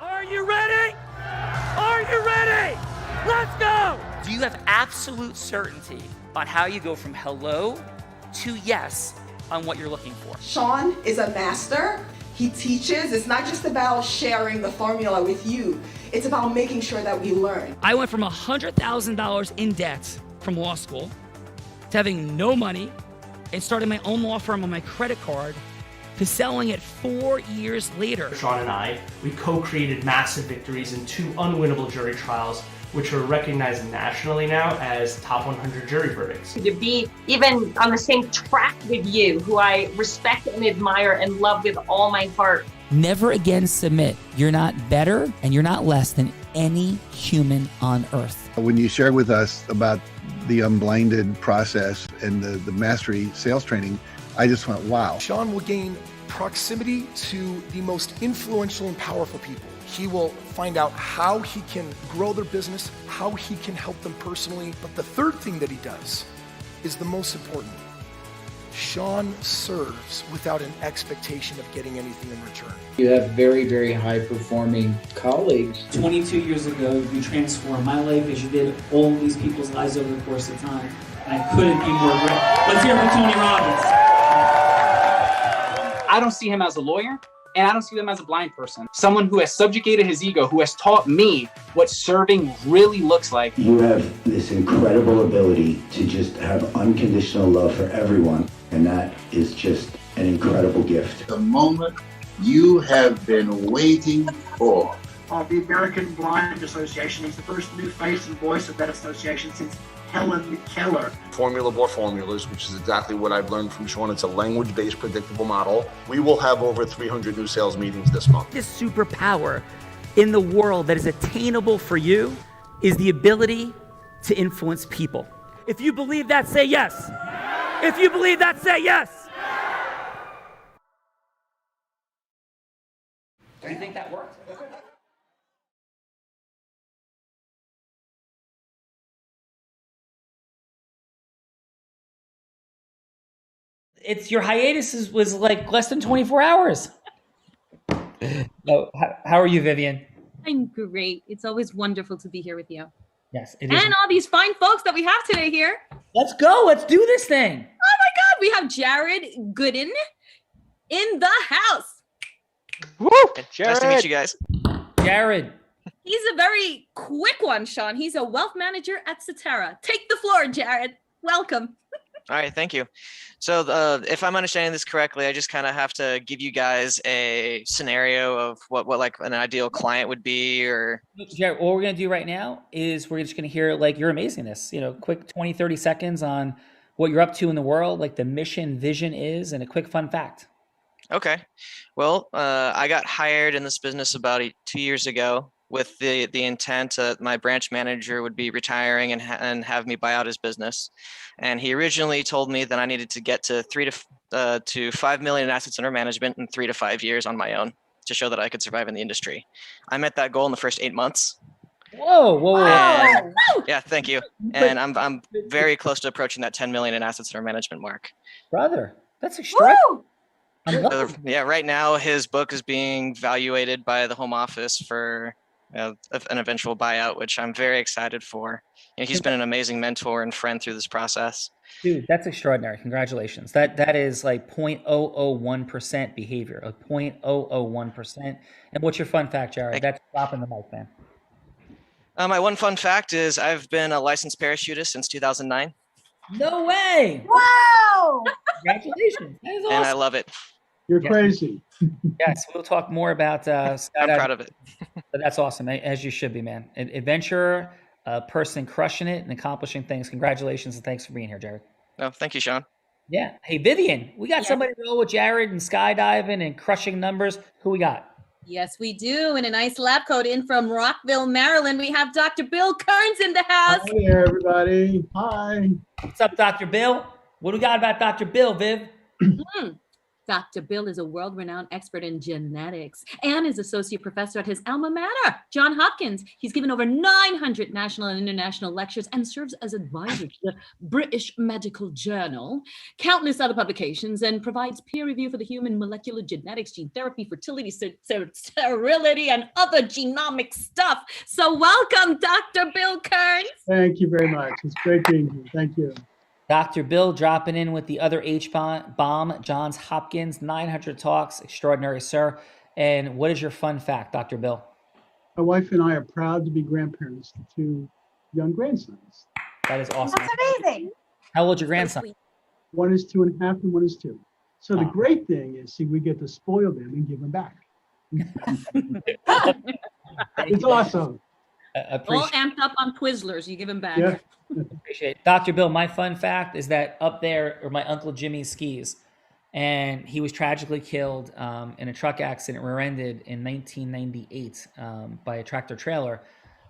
Are you ready? Are you ready? Let's go! Do you have absolute certainty on how you go from hello to yes on what you're looking for? Sean is a master. He teaches. It's not just about sharing the formula with you. It's about making sure that we learn. I went from $100,000 in debt from law school to having no money and starting my own law firm on my credit card to selling it 4 years later. Sean and I, we co-created massive victories in 2 unwinnable jury trials, which are recognized nationally now as top 100 jury verdicts. To be even on the same track with you, who I respect and admire and love with all my heart. Never again submit. You're not better and you're not less than any human on earth. When you shared with us about the Unblinded process and the mastery sales training, I just went, wow. Sean will gain proximity to the most influential and powerful people. He will find out how he can grow their business, how he can help them personally. But the third thing that he does is the most important. Sean serves without an expectation of getting anything in return. You have very, very high-performing colleagues. 22 years ago, you transformed my life as you did all these people's lives over the course of time. And I couldn't be more grateful. Let's hear it for Tony Robbins. I don't see him as a lawyer, and I don't see him as a blind person. Someone who has subjugated his ego, who has taught me what serving really looks like. You have this incredible ability to just have unconditional love for everyone, and that is just an incredible gift. The moment you have been waiting for. The American Blind Association is the first new face and voice of that association since Helen Keller. Formula Bore Formulas, which is exactly what I've learned from Sean. It's a language-based predictable model. We will have over 300 new sales meetings this month. This superpower in the world that is attainable for you is the ability to influence people. If you believe that, say yes. If you believe that, say yes. Do you think that worked? It's your hiatus was like less than 24 hours. So, how are you, Vivian? I'm great. It's always wonderful to be here with you. Yes, it is. And all these fine folks that we have today here. Let's go. Let's do this thing. Oh my God. We have Jared Gooden in the house. Woo! Jared. Nice to meet you guys. Jared. He's a very quick one, Sean. He's a wealth manager at Cetera. Take the floor, Jared. Welcome. All right, thank you. So if I'm understanding this correctly, I just kind of have to give you guys a scenario of what like an ideal client would be, or... Jared, what we're going to do right now is we're just going to hear like your amazingness, quick 20, 30 seconds on what you're up to in the world, like the mission, vision is, and a quick fun fact. Okay. Well, I got hired in this business about 2 years ago with the intent that my branch manager would be retiring and have me buy out his business. And he originally told me that I needed to get to 3 to 5 million in assets under management in 3 to 5 years on my own to show that I could survive in the industry. I met that goal in the first 8 months. Whoa. And, yeah, thank you. And I'm very close to approaching that 10 million in assets under management mark. Brother, that's extraordinary. Yeah, right now his book is being valuated by the home office for an eventual buyout, which I'm very excited for. He's been an amazing mentor and friend through this process. Dude, that's extraordinary. Congratulations. That is like 0.001% behavior, like 0.001%. And what's your fun fact, Jared? That's dropping the mic, man. My one fun fact is I've been a licensed parachutist since 2009. No way. Wow. Congratulations. That is awesome. And I love it. You're crazy. Yes, we'll talk more about skydiving. I'm proud of it. But that's awesome, as you should be, man. An adventurer, a person crushing it and accomplishing things. Congratulations, and thanks for being here, Jared. Oh, thank you, Sean. Yeah. Hey, Vivian, we got somebody to roll with Jared and skydiving and crushing numbers. Who we got? Yes, we do. And a nice lab coat in from Rockville, Maryland. We have Dr. Bill Kearns in the house. Hi there, everybody. Hi. What's up, Dr. Bill? What do we got about Dr. Bill, Viv? Dr. Bill is a world-renowned expert in genetics and is associate professor at his alma mater, Johns Hopkins. He's given over 900 national and international lectures and serves as advisor to the British Medical Journal, countless other publications, and provides peer review for the human molecular genetics, gene therapy, fertility, sterility, and other genomic stuff. So welcome, Dr. Bill Kearns. Thank you very much. It's great being here. Thank you. Dr. Bill dropping in with the other H-bomb, Johns Hopkins, 900 talks, extraordinary, sir. And what is your fun fact, Dr. Bill? My wife and I are proud to be grandparents to two young grandsons. That is awesome. That's amazing. How old's your grandson? One is 2.5 and one is 2. So the great thing is, see, we get to spoil them and give them back. It's awesome. All amped up on Twizzlers. You give them back. Yeah. Appreciate it. Dr. Bill, my fun fact is that up there are my Uncle Jimmy's skis, and he was tragically killed in a truck accident, rear-ended in 1998 by a tractor trailer.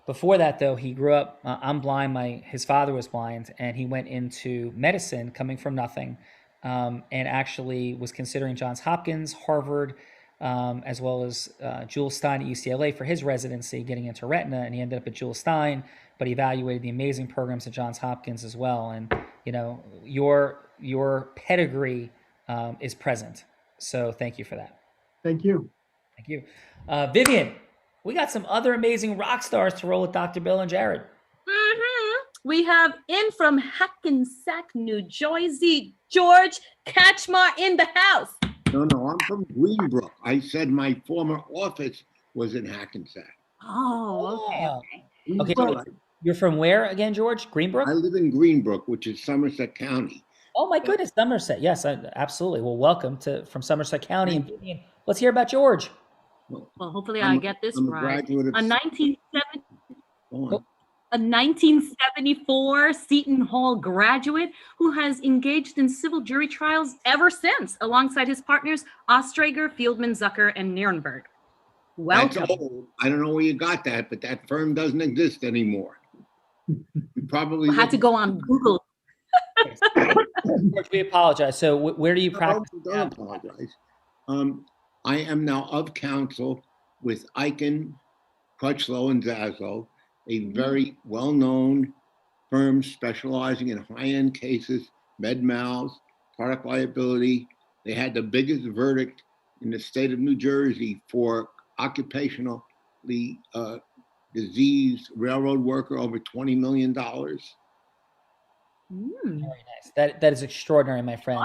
Before that, though, he grew up, I'm blind, his father was blind, and he went into medicine coming from nothing, and actually was considering Johns Hopkins, Harvard, as well as Jules Stein at UCLA for his residency, getting into retina, and he ended up at Jules Stein, but he evaluated the amazing programs at Johns Hopkins as well. And, you know, your pedigree is present. So thank you for that. Thank you. Thank you. Vivian, we got some other amazing rock stars to roll with Dr. Bill and Jared. Mm-hmm. We have in from Hackensack, New Jersey, George Kachmar in the house. No, I'm from Greenbrook. I said my former office was in Hackensack. Oh, okay. Okay, so you're from where again, George? Greenbrook? I live in Greenbrook, which is Somerset County. Oh my goodness, Somerset. Yes, absolutely. Well, welcome from Somerset County. And Vivian, let's hear about George. Well, hopefully I get this right. A 1974 Seton Hall graduate who has engaged in civil jury trials ever since, alongside his partners Ostrager, Fieldman, Zucker, and Nirenberg. Welcome. That's old. I don't know where you got that, but that firm doesn't exist anymore. You probably had to go on Google. George, we apologize. So where do you practice? Don't apologize. I am now of counsel with Eichen, Crutchlow, and Zazzle, a very well-known firm specializing in high-end cases, med mals, product liability. They had the biggest verdict in the state of New Jersey for occupationally diseased railroad worker, over $20 million. Very nice. That is extraordinary, my friend.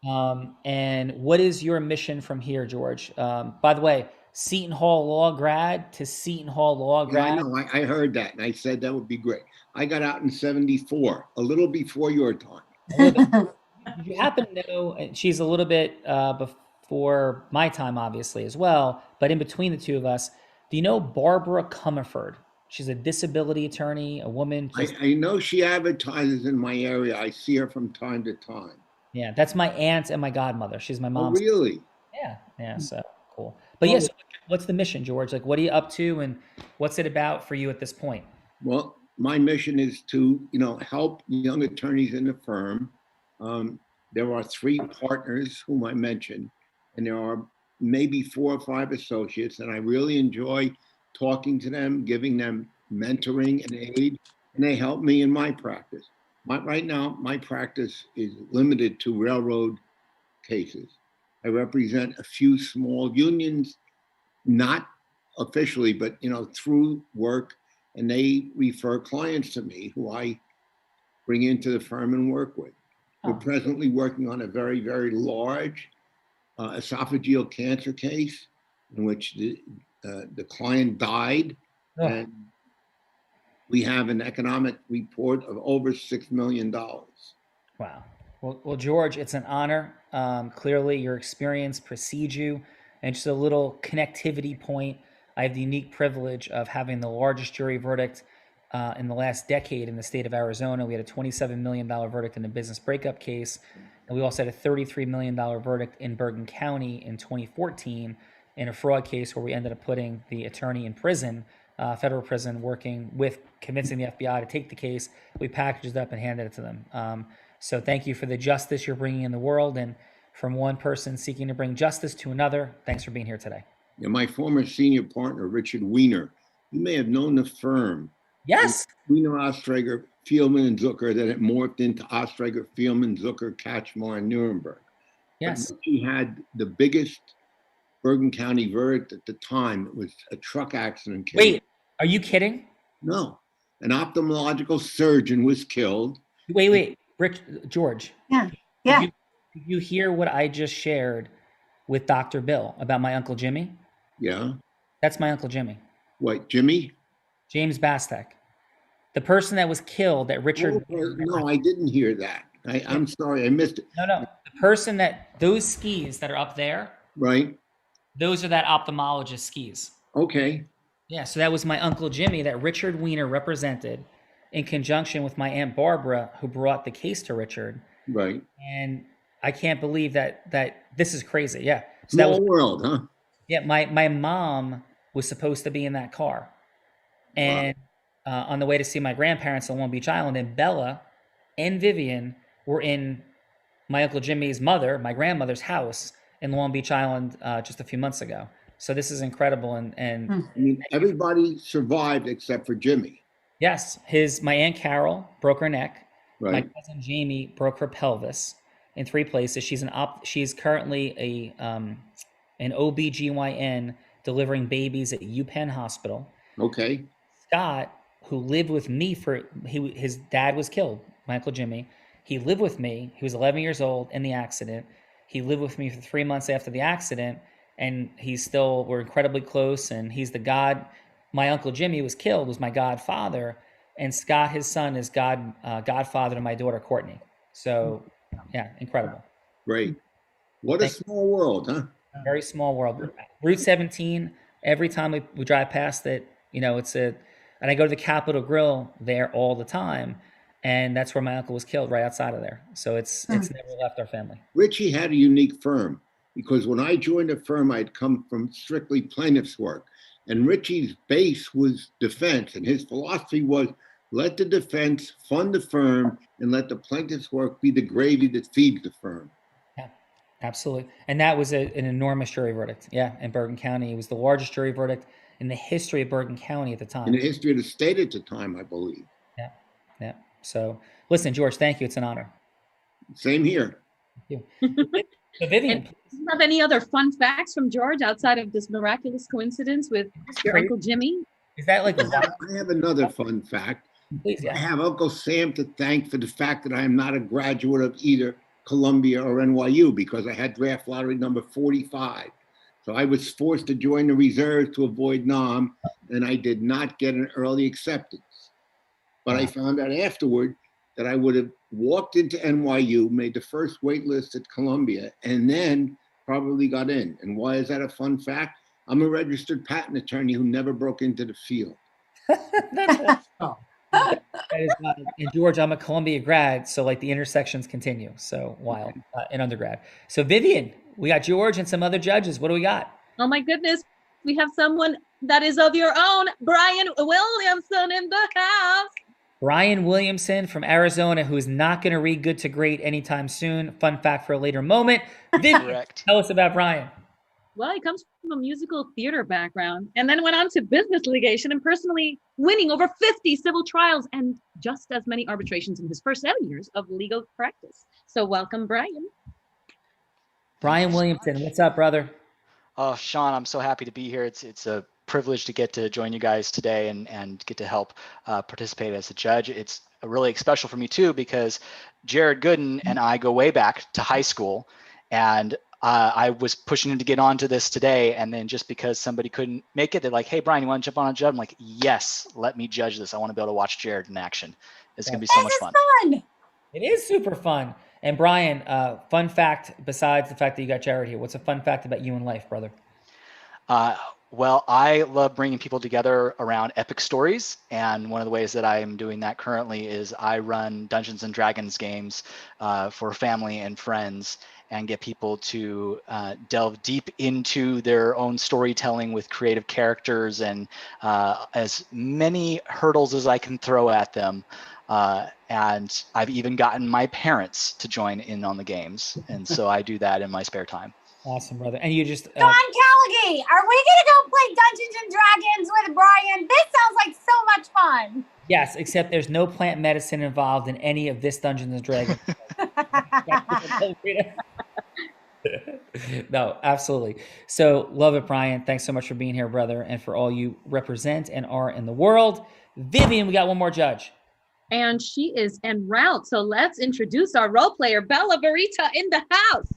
Awesome. And what is your mission from here, George? By the way, Seton Hall Law grad to Seton Hall Law grad. Yeah, I know. I heard that, and I said that would be great. I got out in '74, a little before your time. You happen to know, and she's a little bit before my time, obviously, as well, but in between the two of us, do you know Barbara Comerford? She's a disability attorney, a woman. I know she advertises in my area. I see her from time to time. Yeah, that's my aunt and my godmother. She's my mom's. Oh, really? Yeah, so cool. But yes, what's the mission, George? Like, what are you up to, and what's it about for you at this point? Well, my mission is to, help young attorneys in the firm. There are 3 partners whom I mentioned, and there are maybe 4 or 5 associates, and I really enjoy talking to them, giving them mentoring and aid, and they help me in my practice. Right now, my practice is limited to railroad cases. I represent a few small unions, not officially, but through work, and they refer clients to me who I bring into the firm and work with. We're presently working on a very, very large esophageal cancer case in which the client died, and we have an economic report of over $6 million. Wow. Well, George, it's an honor. Clearly, your experience precedes you. And just a little connectivity point, I have the unique privilege of having the largest jury verdict in the last decade in the state of Arizona. We had a $27 million verdict in a business breakup case. And we also had a $33 million verdict in Bergen County in 2014 in a fraud case where we ended up putting the attorney in prison, federal prison, convincing the FBI to take the case. We packaged it up and handed it to them. So thank you for the justice you're bringing in the world. And from one person seeking to bring justice to another. Thanks for being here today. Yeah, my former senior partner, Richard Weiner, you may have known the firm. Yes. Weiner, Ostrager, Fielman, and Zucker, that it morphed into Ostrager, Fielman, Zucker, Kachmar, and Nuremberg. Yes. But Richie had the biggest Bergen County verdict at the time. It was a truck accident. Wait, are you kidding? No. An ophthalmological surgeon was killed. Wait, George. Yeah. Yeah. Did you hear what I just shared with Dr. Bill about my Uncle Jimmy? Yeah. That's my Uncle Jimmy. What, Jimmy? James Bastek. The person that was killed that Richard... No, I didn't hear that. I'm sorry, I missed it. No. The person those skis that are up there... Right. Those are that ophthalmologist skis. Okay. Yeah, so that was my Uncle Jimmy that Richard Weiner represented in conjunction with my Aunt Barbara, who brought the case to Richard. Right. And I can't believe that this is crazy. Yeah. So Small world, huh? Yeah, my mom was supposed to be in that car. And on the way to see my grandparents on Long Beach Island, and Bella and Vivian were in my Uncle Jimmy's my grandmother's house in Long Beach Island just a few months ago. So this is incredible. And I mean, everybody survived except for Jimmy. Yes, my Aunt Carol broke her neck. Right. My cousin Jamie broke her pelvis in 3 places. She's currently an OBGYN delivering babies at UPenn Hospital. Okay. Scott, who lived with me his dad was killed, my Uncle Jimmy. He lived with me. He was 11 years old in the accident. He lived with me for 3 months after the accident, and we're incredibly close, and he's my Uncle Jimmy was killed, was my godfather, and Scott, his son, is godfather to my daughter, Courtney. So, yeah, incredible. Great. What a small world, huh? Very small world. Route 17, every time we drive past it, and I go to the Capitol Grill there all the time, and that's where my uncle was killed, right outside of there. So it's never left our family. Richie had a unique firm because when I joined the firm, I'd come from strictly plaintiff's work. And Richie's base was defense, and his philosophy was let the defense fund the firm and let the plaintiff's work be the gravy that feeds the firm. Yeah, absolutely. And that was an enormous jury verdict. Yeah, in Bergen County. It was the largest jury verdict in the history of Bergen County at the time. In the history of the state at the time, I believe. Yeah. So, listen, George, thank you. It's an honor. Same here. Thank you. So Vivian, do you have any other fun facts from George outside of this miraculous coincidence with your Uncle Jimmy? Is that like I have another fun fact. Please, yeah. I have Uncle Sam to thank for the fact that I am not a graduate of either Columbia or NYU because I had draft lottery number 45. So I was forced to join the reserves to avoid NOM, and I did not get an early acceptance. But I found out afterward that I would have walked into NYU, made the first wait list at Columbia, and then probably got in. And why is that a fun fact? I'm a registered patent attorney who never broke into the field. And George, I'm a Columbia grad, so like the intersections continue. So wild in undergrad. So Vivian, we got George and some other judges. What do we got? Oh my goodness, we have someone that is of your own, Brian Williamson in the house. Brian Williamson from Arizona, who is not going to read Good to Great anytime soon. Fun fact for a later moment. Vivian, tell us about Brian. Well, he comes from a musical theater background and then went on to business litigation and personally winning over 50 civil trials and just as many arbitrations in his first 7 years of legal practice. So welcome, Brian. Brian Williamson, what's up, brother? Oh, Sean, I'm so happy to be here. It's a privilege to get to join you guys today and get to help participate as a judge. It's really special for me too because Jared Gooden and I go way back to high school, and I was pushing him to get onto this today, and then just because somebody couldn't make it, they're like, "Hey, Brian, you want to jump on a judge?" I'm like, "Yes, let me judge this. I want to be able to watch Jared in action. It's going to be so much fun." It is super fun. And Brian, fun fact besides the fact that you got Jared here, what's a fun fact about you in life, brother? Well, I love bringing people together around epic stories. And one of the ways that I am doing that currently is I run Dungeons and Dragons games for family and friends and get people to delve deep into their own storytelling with creative characters and as many hurdles as I can throw at them. And I've even gotten my parents to join in on the games. And so I do that in my spare time. Awesome, brother. And you just John Callaghy, are we gonna go play Dungeons and Dragons with Brian? This sounds like so much fun. yes, except there's no plant medicine involved in any of this Dungeons and Dragons. No, absolutely. So love it, Brian. Thanks so much for being here, brother, and for all you represent and are in the world. Vivian, we got one more judge. And she is en route. So let's introduce our role player, Bella Verita, in the house.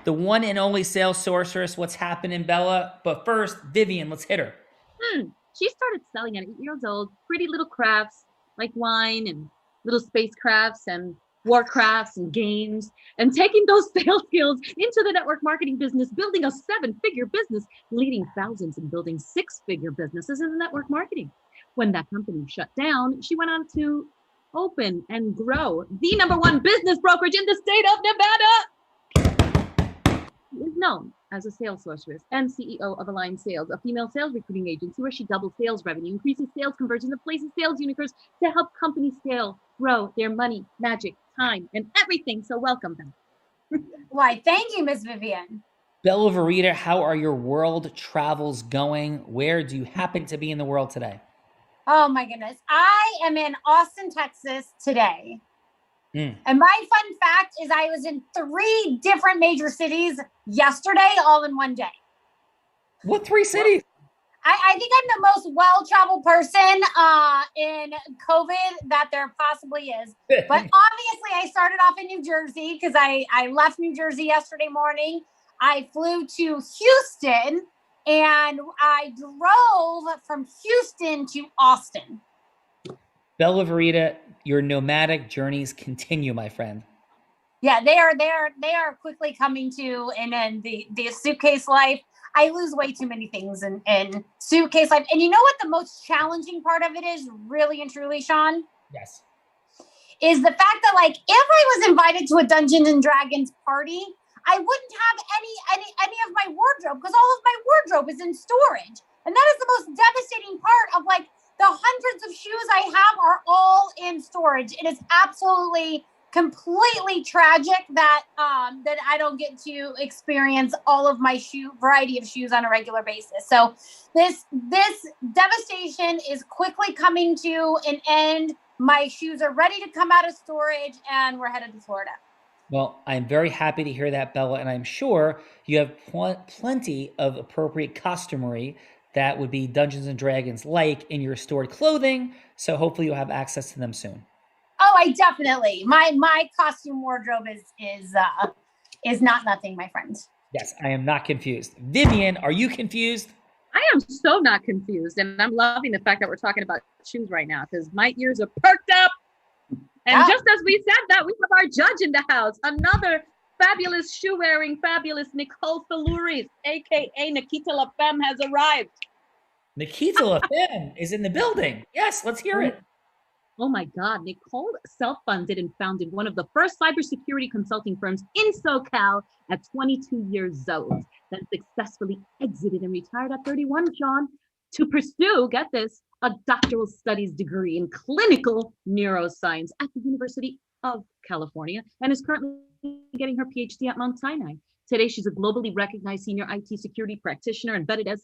The one and only sales sorceress. What's happening, Bella? But first, Vivian, let's hit her. She started selling at 8 years old pretty little crafts like wine and little spacecrafts and warcrafts and games, and taking those sales skills into the network marketing business, building a 7-figure business, leading thousands and building 6-figure businesses in network marketing. When that company shut down, she went on to open and grow the #1 business brokerage in the state of Nevada. She is known as a sales sorceress and CEO of Align Sales, a female sales recruiting agency where she doubles sales revenue, increases sales conversions, and places sales unicorns to help companies scale, grow their money, magic, time, and everything. So welcome them. Why, thank you, Miss Vivian. Bella Verita, how are your world travels going? Where do you happen to be in the world today? Oh my goodness. I am in Austin, Texas today. And my fun fact is I was in 3 different major cities yesterday, all in one day. What 3 cities? I think I'm the most well-traveled person in COVID that there possibly is. But obviously I started off in New Jersey because I left New Jersey yesterday morning. I flew to Houston and I drove from Houston to Austin. Bella Verita, your nomadic journeys continue, my friend. Yeah, they are quickly coming to an end. The suitcase life. I lose way too many things in suitcase life. And you know what the most challenging part of it is, really and truly, Sean? Yes. Is the fact that, like, if I was invited to a Dungeons and Dragons party, I wouldn't have any of my wardrobe because all of my wardrobe is in storage. And that is the most devastating part of, like, the hundreds of shoes I have are all in storage. It is absolutely completely tragic that that I don't get to experience all of my variety of shoes on a regular basis. So this devastation is quickly coming to an end. My shoes are ready to come out of storage and we're headed to Florida. Well, I'm very happy to hear that, Bella, and I'm sure you have plenty of appropriate costumery that would be Dungeons and Dragons like in your stored clothing. So hopefully you'll have access to them soon. Oh, I definitely. My costume wardrobe is not nothing, my friend. Yes, I am not confused. Vivian, are you confused? I am so not confused, and I'm loving the fact that we're talking about shoes right now because my ears are perked up. And just as we said that, we have our judge in the house, another fabulous shoe-wearing, fabulous Nicole Falouris, aka Nikita La Femme, has arrived. Nikita La Femme is in the building. Yes, let's hear it. Oh my God, Nicole self-funded and founded one of the first cybersecurity consulting firms in SoCal at 22 years old, then successfully exited and retired at 31, John, to pursue, get this, a doctoral studies degree in clinical neuroscience at the University of California, and is currently getting her PhD at Mount Sinai. Today, she's a globally recognized senior IT security practitioner and vetted as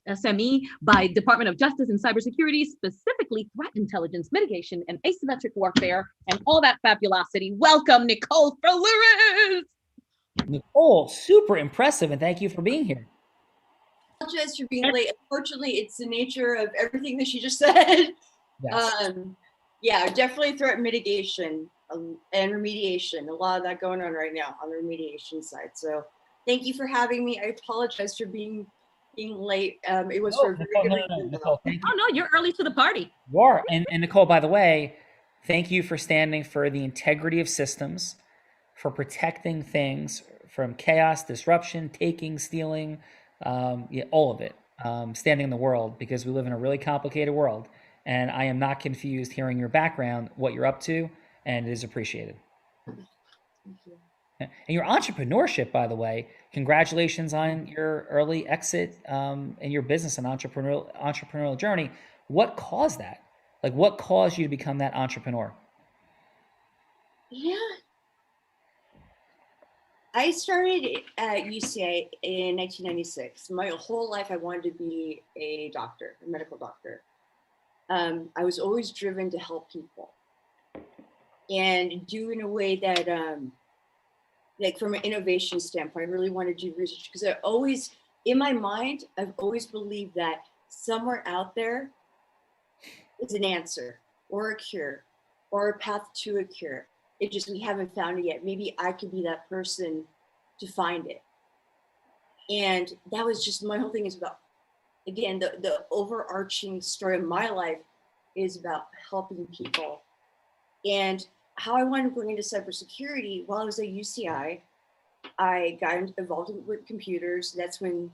SME by Department of Justice and Cybersecurity, specifically threat intelligence, mitigation, and asymmetric warfare, and all that fabulosity. Welcome, Nicole Falouris. Nicole, super impressive, and thank you for being here. I apologize for being late. Unfortunately, it's the nature of everything that she just said. Yes. Yeah, definitely threat mitigation and remediation. A lot of that going on right now on the remediation side. So thank you for having me. I apologize for being late. It was for a very good reason. Nicole, thank you. Oh no, you're early to the party. You are. And Nicole, by the way, thank you for standing for the integrity of systems, for protecting things from chaos, disruption, taking, stealing, all of it, standing in the world, because we live in a really complicated world. And I am not confused hearing your background, what you're up to, and it is appreciated. Thank you. And your entrepreneurship, by the way, congratulations on your early exit in your business and entrepreneurial journey. What caused that? Like, what caused you to become that entrepreneur? Yeah. I started at UCI in 1996. My whole life, I wanted to be a doctor, a medical doctor. I was always driven to help people and do in a way that, like from an innovation standpoint, I really wanted to do research because I always, in my mind, I've always believed that somewhere out there is an answer or a cure or a path to a cure. It just, we haven't found it yet. Maybe I could be that person to find it. And that was just, my whole thing is about, again, the overarching story of my life is about helping people. And how I wound up going into cybersecurity, while I was at UCI, I got involved with computers. That's when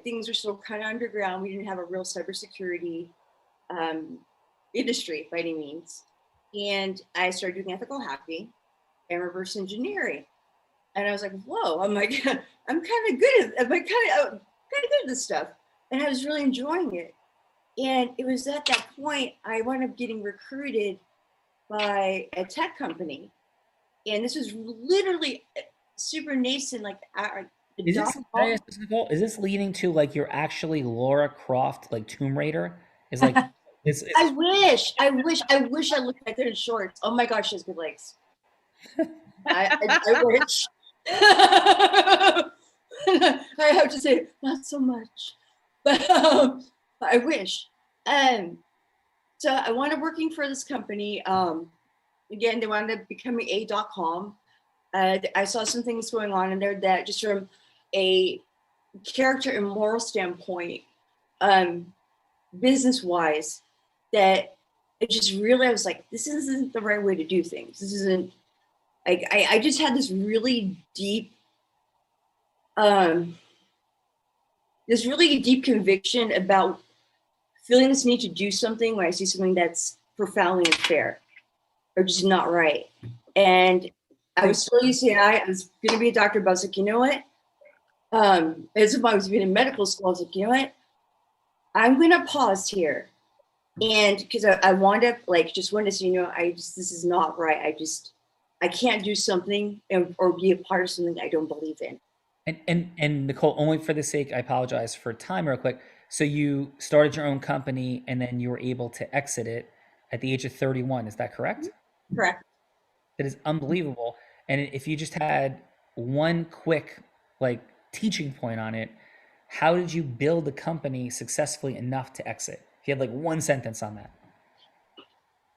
things were still kind of underground. We didn't have a real cybersecurity industry by any means. And I started doing ethical hacking and reverse engineering. And I was like, whoa, I'm like, I'm kind of good at, I'm kind of good at this stuff. And I was really enjoying it. And it was at that point, I wound up getting recruited by a tech company. And this was literally super nascent, like Is this leading to like you're actually Laura Croft, like Tomb Raider? Is like I wish I looked like that in shorts. Oh my gosh, she has good legs. I wish. I have to say, not so much, but I wish. So I wound up working for this company. Again, they wound up becoming a.com. I saw some things going on in there that just from a character and moral standpoint, business-wise, that it just really, I was like, this isn't the right way to do things. This isn't, like, I just had this really deep, conviction about feeling this need to do something when I see something that's profoundly unfair or just not right. And I was still UCI, I was gonna be a doctor, but I was like, you know what? As if I was being in medical school, I was like, you know what? I'm gonna pause here. And because I wound up like just wanted to say, you know, this is not right. I can't do something or be a part of something I don't believe in. And Nicole, only for the sake, I apologize for time real quick. So you started your own company and then you were able to exit it at the age of 31. Is that correct? Correct. That is unbelievable. And if you just had one quick like teaching point on it, how did you build a company successfully enough to exit? If you had like one sentence on that.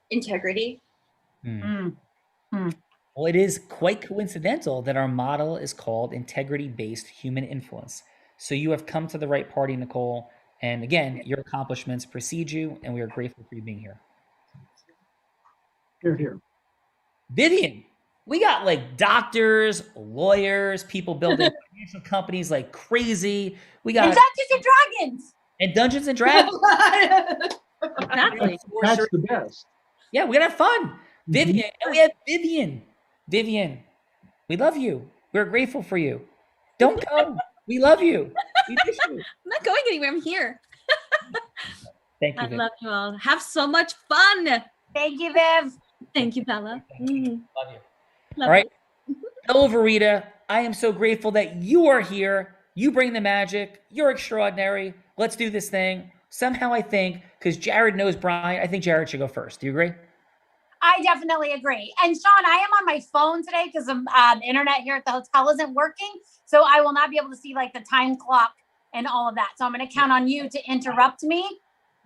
Integrity. Well, it is quite coincidental that our model is called integrity-based human influence. So you have come to the right party, Nicole. And again, your accomplishments precede you, and we are grateful for you being here. Here, here. Vivian, we got like doctors, lawyers, people building financial companies like crazy. We got and Dungeons and Dragons. And Dungeons and Dragons. Exactly. That's the best. Yeah, we're gonna have fun. Vivian, and we have Vivian. Vivian, we love you. We're grateful for you. Don't go. We love you. We miss you. I'm not going anywhere. I'm here. Thank you, I Viv. love you all. Have so much fun. Thank you, Viv. Thank you, Bella. Love you. Love All right. you. Hello, Verita. I am so grateful that you are here. You bring the magic. You're extraordinary. Let's do this thing. Somehow I think, because Jared knows Brian, I think Jared should go first. Do you agree? I definitely agree. And Sean, I am on my phone today because the internet here at the hotel isn't working. So I will not be able to see like the time clock and all of that. So I'm going to count on you to interrupt me.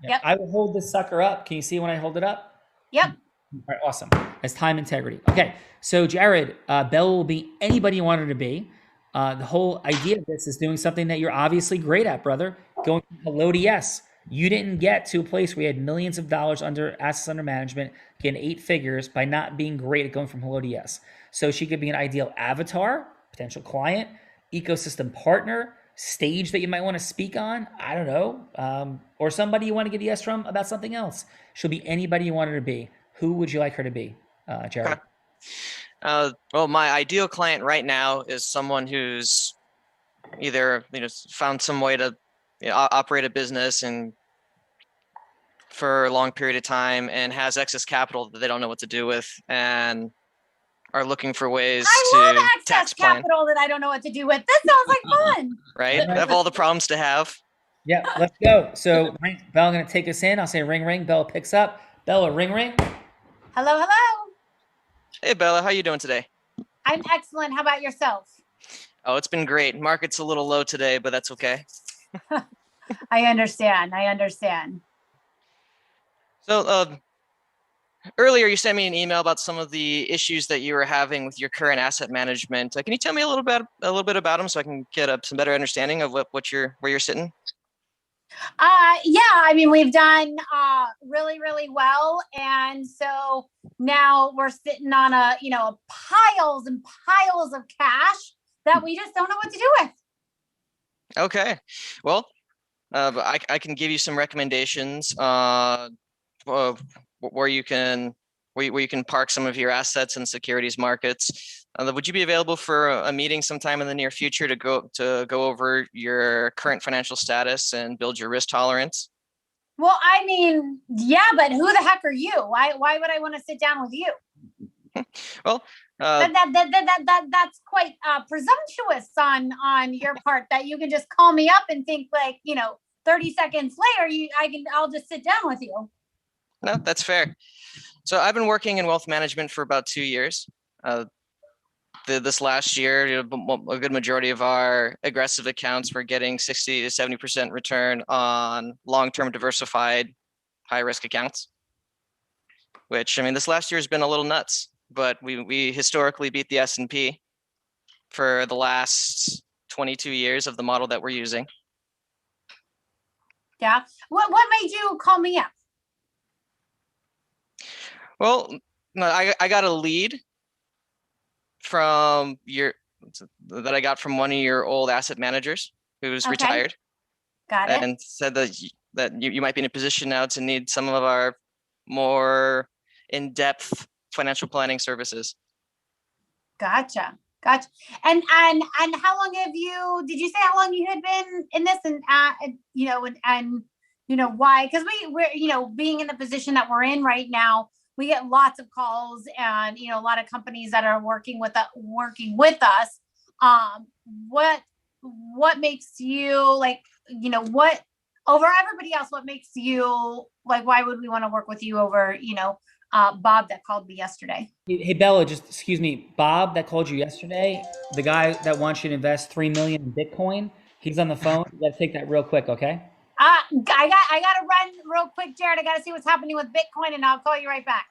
Yep. I will hold this sucker up. Can you see when I hold it up? Yep. All right, awesome. As time integrity. Okay, so Jared, Bella will be anybody you want her to be. The whole idea of this is doing something that you're obviously great at, brother. Going from hello to yes. You didn't get to a place where you had millions of dollars under assets under management, getting 8 figures by not being great at going from hello to yes. So she could be an ideal avatar, potential client, ecosystem partner, stage that you might want to speak on. I don't know. Or somebody you want to get a yes from about something else. She'll be anybody you want her to be. Who would you like her to be, Jared? Well, my ideal client right now is someone who's either found some way to operate a business and for a long period of time and has excess capital that they don't know what to do with and are looking for ways I to love excess tax plan, capital that I don't know what to do with. This sounds like fun. right? Of all the problems to have. Yeah, let's go. So Bella, going to take us in. I'll say ring, ring. Bella picks up. Bella, ring, ring. Hello, hello. Hey, Bella, how you doing today? I'm excellent. How about yourself? Oh, it's been great. Market's a little low today, but that's okay. I understand. I understand. So earlier you sent me an email about some of the issues that you were having with your current asset management. Can you tell me a little bit about them so I can get some better understanding of where you're sitting? Yeah, I mean, we've done really, really well. And so now we're sitting on piles and piles of cash that we just don't know what to do with. Okay. Well, I can give you some recommendations where you can park some of your assets in securities markets. Would you be available for a meeting sometime in the near future to go over your current financial status and build your risk tolerance? Well, I mean, yeah, but who the heck are you? Why would I want to sit down with you? Well, that's quite presumptuous on your part that you can just call me up and think 30 seconds later I'll just sit down with you. No, that's fair. So I've been working in wealth management for about 2 years. This last year, a good majority of our aggressive accounts were getting 60 to 70% return on long-term diversified high-risk accounts, which, I mean, this last year has been a little nuts, but we historically beat the S&P for the last 22 years of the model that we're using. Yeah. What made you call me up? Well, I got a lead that I got from one of your old asset managers who's retired. Got it. And said that you might be in a position now to need some of our more in-depth financial planning services. Gotcha. And how long did you say how long you had been in this and why? Because we're being in the position that we're in right now, we get lots of calls and a lot of companies that are working with us. What makes you what over everybody else? What makes you why would we want to work with you over Bob that called me yesterday? Hey, Bella, just excuse me. Bob that called you yesterday, the guy that wants you to invest $3 million in Bitcoin, he's on the phone. You gotta take that real quick, okay? I gotta run real quick, Jared. I gotta see what's happening with Bitcoin, and I'll call you right back.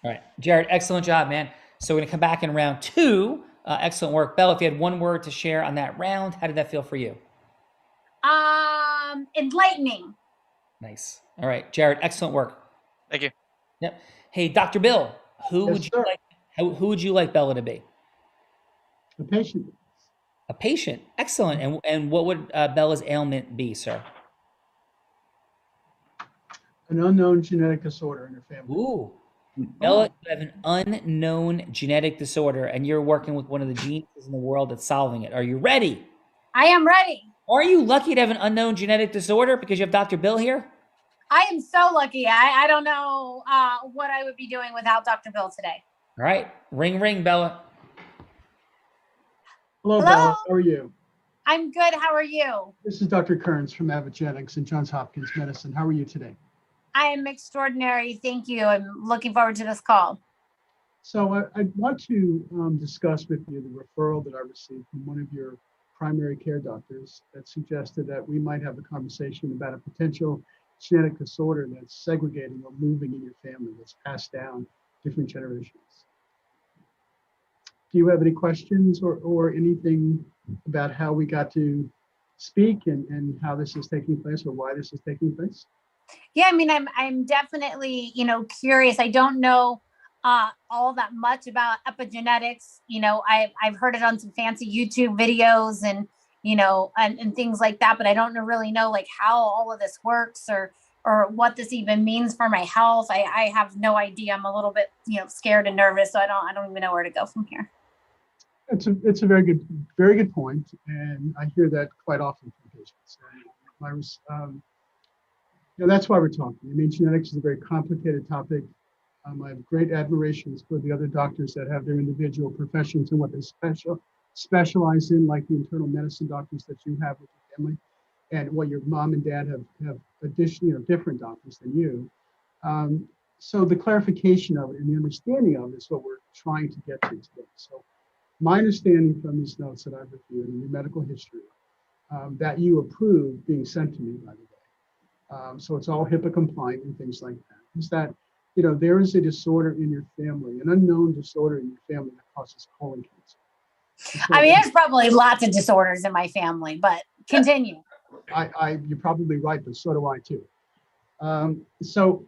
All right, Jared, excellent job, man. So we're gonna come back in round 2. Excellent work, Bella. If you had one word to share on that round, how did that feel for you? Enlightening. Nice. All right, Jared, excellent work. Thank you. Yep. Hey, Dr. Bill, who Yes, sir. would you like Bella to be? A patient. A patient. Excellent. And what would Bella's ailment be, sir? An unknown genetic disorder in her family. Ooh. Bella, you have an unknown genetic disorder, and you're working with one of the geniuses in the world that's solving it. Are you ready? I am ready. Are you lucky to have an unknown genetic disorder because you have Dr. Bill here? I am so lucky. I don't know what I would be doing without Dr. Bill today. All right. Ring, ring, Bella. Hello, Bella. How are you? I'm good. How are you? This is Dr. Kearns from Avogenics and Johns Hopkins Medicine. How are you today? I am extraordinary. Thank you. I'm looking forward to this call. So I want to discuss with you the referral that I received from one of your primary care doctors that suggested that we might have a conversation about a potential genetic disorder that's segregating or moving in your family, that's passed down different generations. Do you have any questions or anything about how we got to speak and how this is taking place or why this is taking place? Yeah, I mean, I'm definitely, curious. I don't know all that much about epigenetics. I've heard it on some fancy YouTube videos and things like that, but I don't really know how all of this works or what this even means for my health. I have no idea. I'm a little bit, scared and nervous, so I don't even know where to go from here. It's a very good point, and I hear that quite often from patients. Yeah, that's why we're talking. I mean, genetics is a very complicated topic. I have great admirations for the other doctors that have their individual professions and what they specialize in, like the internal medicine doctors that you have with your family, and what your mom and dad have additionally, different doctors than you. So the clarification of it and the understanding of it is what we're trying to get to today. So my understanding from these notes that I've reviewed in your medical history, that you approve being sent to me, by the way. So it's all HIPAA compliant and things like that. Is that, there is a disorder in your family, an unknown disorder in your family that causes colon cancer. So I mean, there's probably lots of disorders in my family, but continue. You're probably right, but so do I too. So,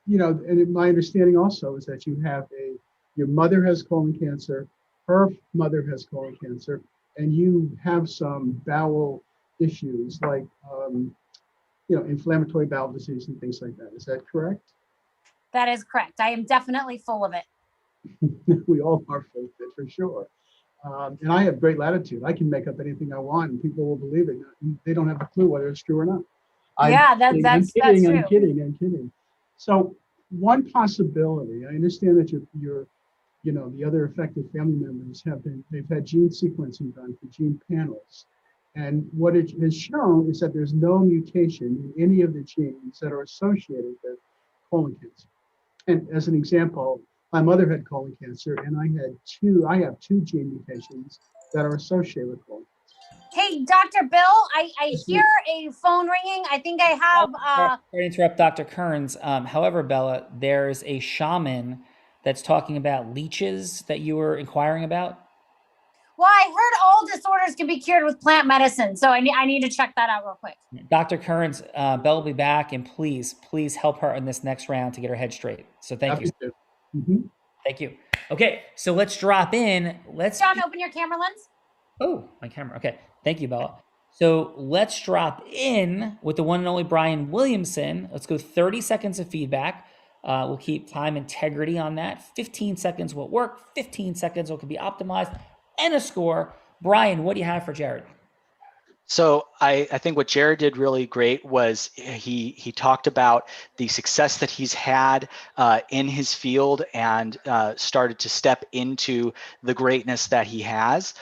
and my understanding also is that your mother has colon cancer, her mother has colon cancer, and you have some bowel issues like, inflammatory bowel disease and things like that. Is that correct? That is correct. I am definitely full of it. We all are full of it, for sure. And I have great latitude. I can make up anything I want and people will believe it. They don't have a clue whether it's true or not. That's true. I'm kidding. So one possibility, I understand that your the other affected family members they've had gene sequencing done for gene panels. And what it has shown is that there's no mutation in any of the genes that are associated with colon cancer. And as an example, my mother had colon cancer, and I have two gene mutations that are associated with colon cancer. Hey, Dr. Bill, I hear a phone ringing. I think I have. Sorry to interrupt Dr. Kearns. However, Bella, there's a shaman that's talking about leeches that you were inquiring about. Well, I heard all disorders can be cured with plant medicine, so I need to check that out real quick. Dr. Kearns, Bella will be back, and please help her in this next round to get her head straight. So thank you. Mm-hmm. Thank you. Okay, so let's drop in. John, open your camera lens. Oh, my camera. Okay, thank you, Bella. So let's drop in with the one and only Brian Williamson. Let's go 30 seconds of feedback. We'll keep time integrity on that. 15 seconds will work. 15 seconds will be optimized. And a score. Brian, what do you have for Jared? So I think what Jared did really great was he talked about the success that he's had in his field and started to step into the greatness that he has.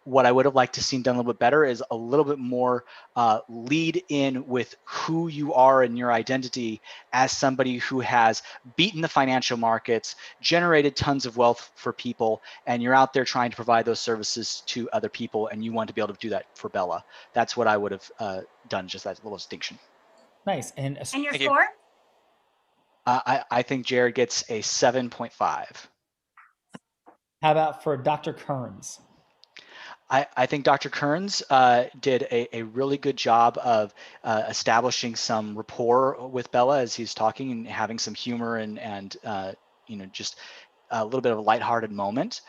What I would have liked to seen done a little bit better is a little bit more lead in with who you are and your identity as somebody who has beaten the financial markets, generated tons of wealth for people, and you're out there trying to provide those services to other people, and you want to be able to do that for Bella. That's what I would have done, just that little distinction. Nice. And your score? I think Jared gets a 7.5. How about for Dr. Kearns? I think Dr. Kearns did a really good job of establishing some rapport with Bella as he's talking and having some humor and just a little bit of a lighthearted moment.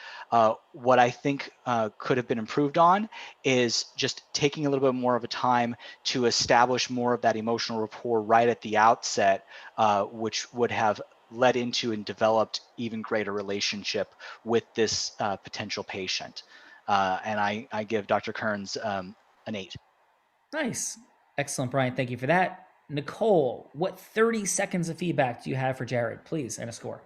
What I think could have been improved on is just taking a little bit more of a time to establish more of that emotional rapport right at the outset, which would have led into and developed even greater relationship with this potential patient. And I give Dr. Kearns an 8. Nice. Excellent, Brian. Thank you for that. Nicole, what 30 seconds of feedback do you have for Jared, please, and a score?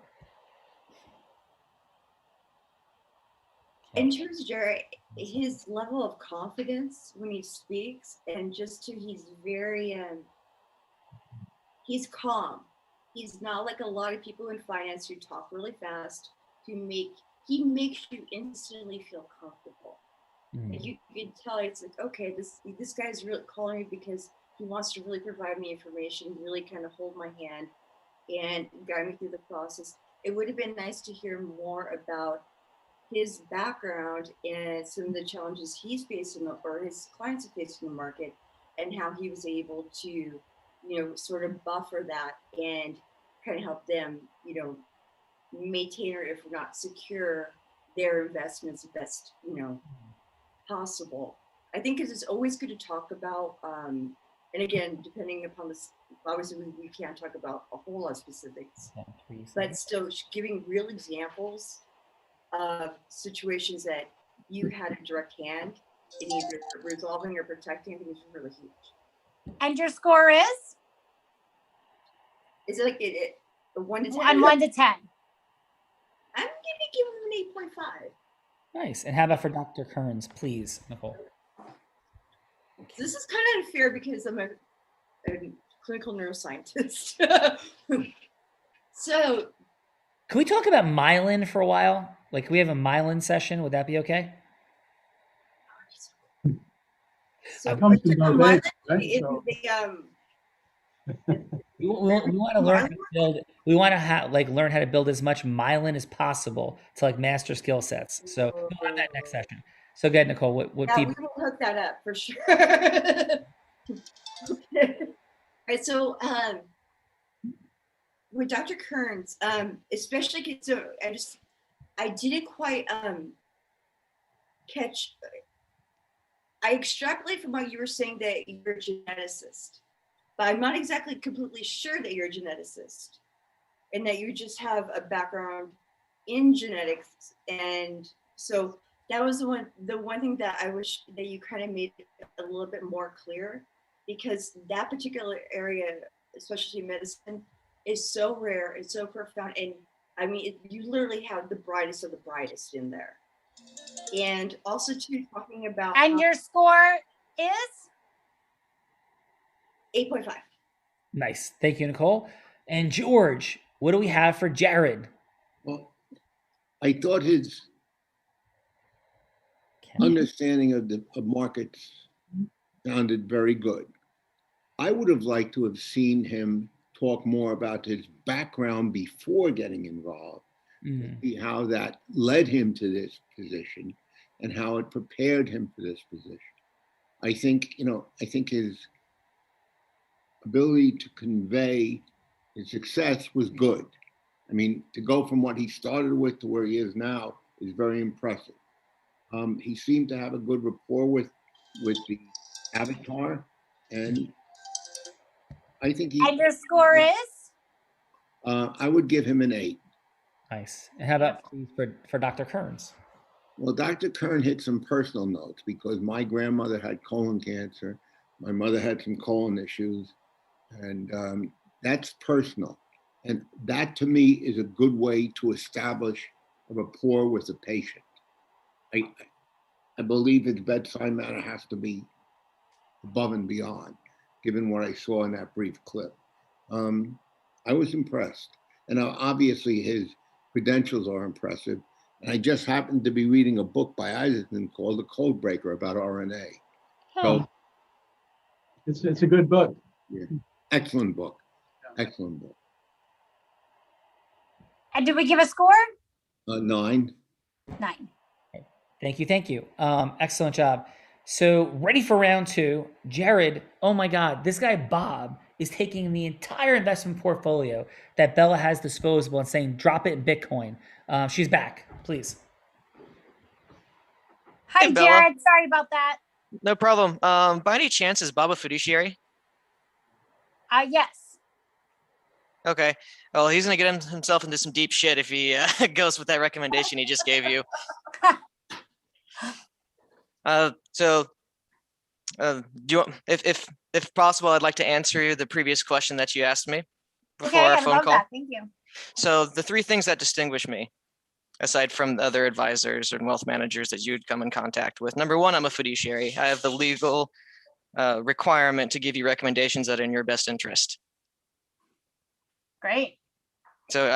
In terms of Jared, his level of confidence when he speaks, and he's very, he's calm. He's not like a lot of people in finance who talk really fast. He makes you instantly feel comfortable. And you can tell it's like, okay, this guy's really calling me because he wants to really provide me information, really kind of hold my hand and guide me through the process. It would have been nice to hear more about his background and some of the challenges he's facing or his clients have faced in the market, and how he was able to, sort of buffer that and kind of help them, maintain or if not secure their investments the best, possible. I think it's always good to talk about, and again, depending upon this, obviously we can't talk about a whole lot of specifics, but still giving real examples of situations that you had a direct hand in either resolving or protecting, I think is really huge. And your score is? Is it like a 1 to 10? On 1 to 10. I'm gonna give him an 8.5. Nice. And how about for Dr. Kearns, please, Nicole? This is kind of unfair because I'm a clinical neuroscientist. So, Can we talk about myelin for a while? Like, can we have a myelin session? Would that be okay? so comes from myelin diabetes, right? is So- We want to learn how to build. We want to learn how to build as much myelin as possible to like master skill sets. So we'll have that next session. So good, Nicole. What yeah, people? we will hook that up for sure. All right, so with Dr. Kearns, especially so I didn't quite catch. I extrapolate from what you were saying that you're a geneticist, but I'm not exactly completely sure that you're a geneticist, and that you just have a background in genetics. And so that was the one thing that I wish that you kind of made a little bit more clear, because that particular area, especially medicine, is so rare, it's so profound, and I mean, you literally have the brightest of the brightest in there. And also too, talking about And your score is 8.5. Nice. Thank you, Nicole. And George, what do we have for Jared? Well, I thought his understanding of markets sounded very good. I would have liked to have seen him talk more about his background before getting involved, see how that led him to this position and how it prepared him for this position. I think his ability to convey his success was good. I mean, to go from what he started with to where he is now is very impressive. He seemed to have a good rapport with the avatar, and I think he. And your score is? I would give him an 8. Nice. And how about please for Dr. Kearns? Well, Dr. Kern hit some personal notes because my grandmother had colon cancer. My mother had some colon issues, and that's personal. And that to me is a good way to establish a rapport with the patient. I believe his bedside manner has to be above and beyond, given what I saw in that brief clip. I was impressed. And obviously his credentials are impressive. And I just happened to be reading a book by Isaacson called The Code Breaker about RNA. So it's a good book. Yeah. Excellent book. Excellent book. And did we give a score? 9. 9. Thank you. Excellent job. So ready for round 2. Jared, oh my God, this guy Bob is taking the entire investment portfolio that Bella has disposable and saying, drop it in Bitcoin. She's back, please. Hi, Hey, Bella. Jared. Sorry about that. No problem. By any chance, is Bob a fiduciary? Yes. Okay. Well, he's gonna get himself into some deep shit if he goes with that recommendation he just gave you. Do you want, if possible, I'd like to answer the previous question that you asked me before our phone call. That. Thank you. So the 3 things that distinguish me, aside from the other advisors and wealth managers that you'd come in contact with. Number 1, I'm a fiduciary. I have the legal requirement to give you recommendations that are in your best interest. Great. So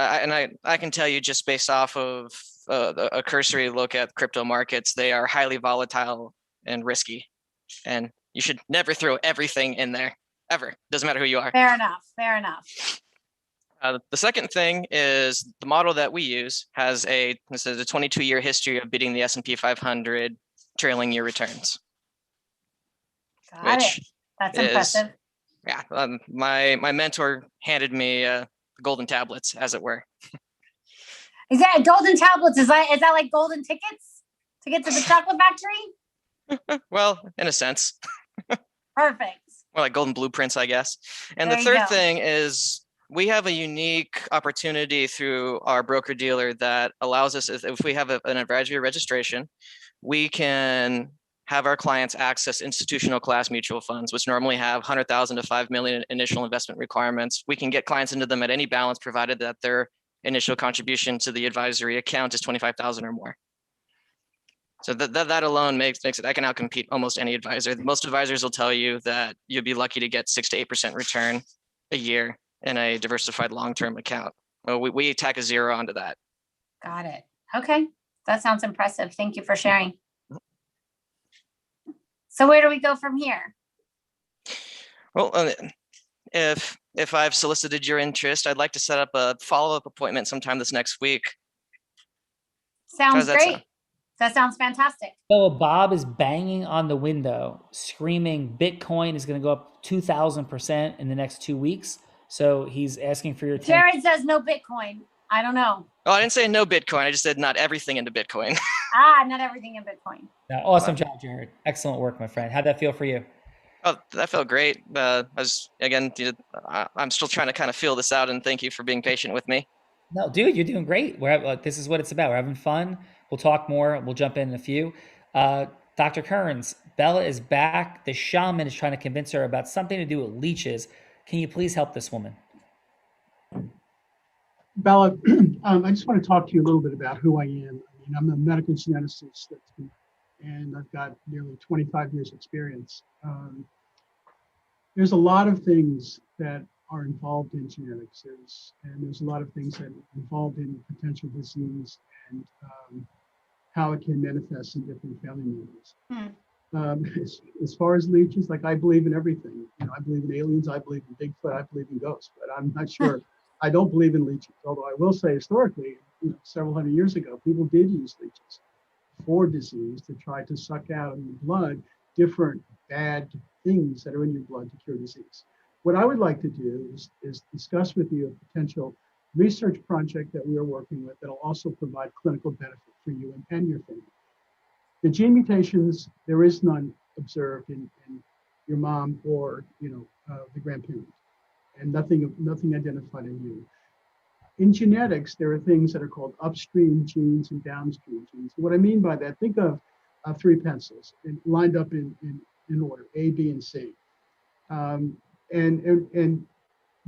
I can tell you just based off of a cursory look at crypto markets, they are highly volatile and risky, and you should never throw everything in there ever. Doesn't matter who you are. Fair enough. The second thing is the model that we use has this is a 22-year history of beating the S&P 500 trailing year returns. Got it. That's impressive. Yeah, my mentor handed me golden tablets, as it were. Is that golden tablets? Is that like golden tickets to get to the chocolate factory? Well, in a sense. Perfect. More like golden blueprints, I guess. And There the you third go. thing is we have a unique opportunity through our broker dealer that allows us, if we have an advisory registration, we can have our clients access institutional class mutual funds, which normally have 100,000 to 5 million initial investment requirements. We can get clients into them at any balance, provided that their initial contribution to the advisory account is 25,000 or more. So that alone makes it, I can outcompete almost any advisor. Most advisors will tell you that you'll be lucky to get 6 to 8% return a year in a diversified long-term account. Well, we tack a zero onto that. Got it. Okay. That sounds impressive. Thank you for sharing. So where do we go from here? Well, if I've solicited your interest, I'd like to set up a follow-up appointment sometime this next week. Sounds that great. sound? That sounds fantastic. So Bob is banging on the window, screaming Bitcoin is going to go up 2,000% in the next 2 weeks. So he's asking for your attention. Jared says no Bitcoin. I don't know. Oh, I didn't say no Bitcoin. I just said not everything into Bitcoin. Not everything in Bitcoin. Awesome job, Jared. Excellent work, my friend. How'd that feel for you? Oh, that felt great. I'm still trying to kind of feel this out, and thank you for being patient with me. No, dude, you're doing great. This is what it's about. We're having fun. We'll talk more. We'll jump in a few. Dr. Kearns, Bella is back. The shaman is trying to convince her about something to do with leeches. Can you please help this woman? Bella, I just want to talk to you a little bit about who I am. I mean, I'm a medical geneticist, and I've got nearly 25 years experience. There's a lot of things that are involved in genetics. There's a lot of things that are involved in potential disease and how it can manifest in different family members. As far as leeches, like I believe in everything. I believe in aliens, I believe in Bigfoot, I believe in ghosts, but I'm not sure. I don't believe in leeches, although I will say historically, several hundred years ago, people did use leeches for disease to try to suck out of your blood different bad things that are in your blood to cure disease. What I would like to do is discuss with you a potential research project that we are working with that will also provide clinical benefit for you and your family. The gene mutations, there is none observed in your mom or the grandparent, and nothing identified in you. In genetics, there are things that are called upstream genes and downstream genes. What I mean by that, think of 3 pencils lined up in order, A, B, and C. And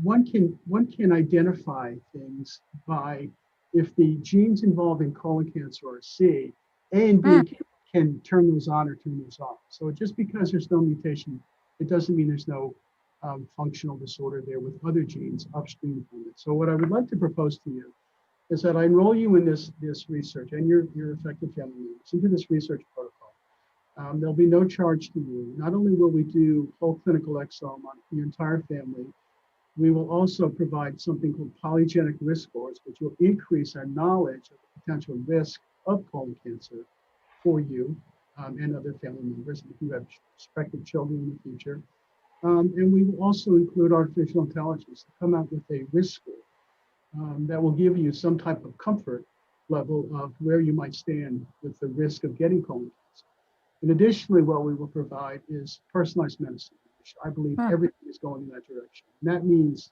one can identify things by if the genes involved in colon cancer are C, A and B can turn those on or turn those off. So just because there's no mutation, it doesn't mean there's no functional disorder there with other genes upstream from it. So what I would like to propose to you is that I enroll you in this research and your affected family members into this research protocol. There'll be no charge to you. Not only will we do whole clinical exome on your entire family, we will also provide something called polygenic risk scores, which will increase our knowledge of the potential risk of colon cancer for you and other family members if you have prospective children in the future. And we will also include artificial intelligence to come out with a risk score that will give you some type of comfort level of where you might stand with the risk of getting colon cancer. And additionally, what we will provide is personalized medicine, which I believe everything is going in that direction. And that means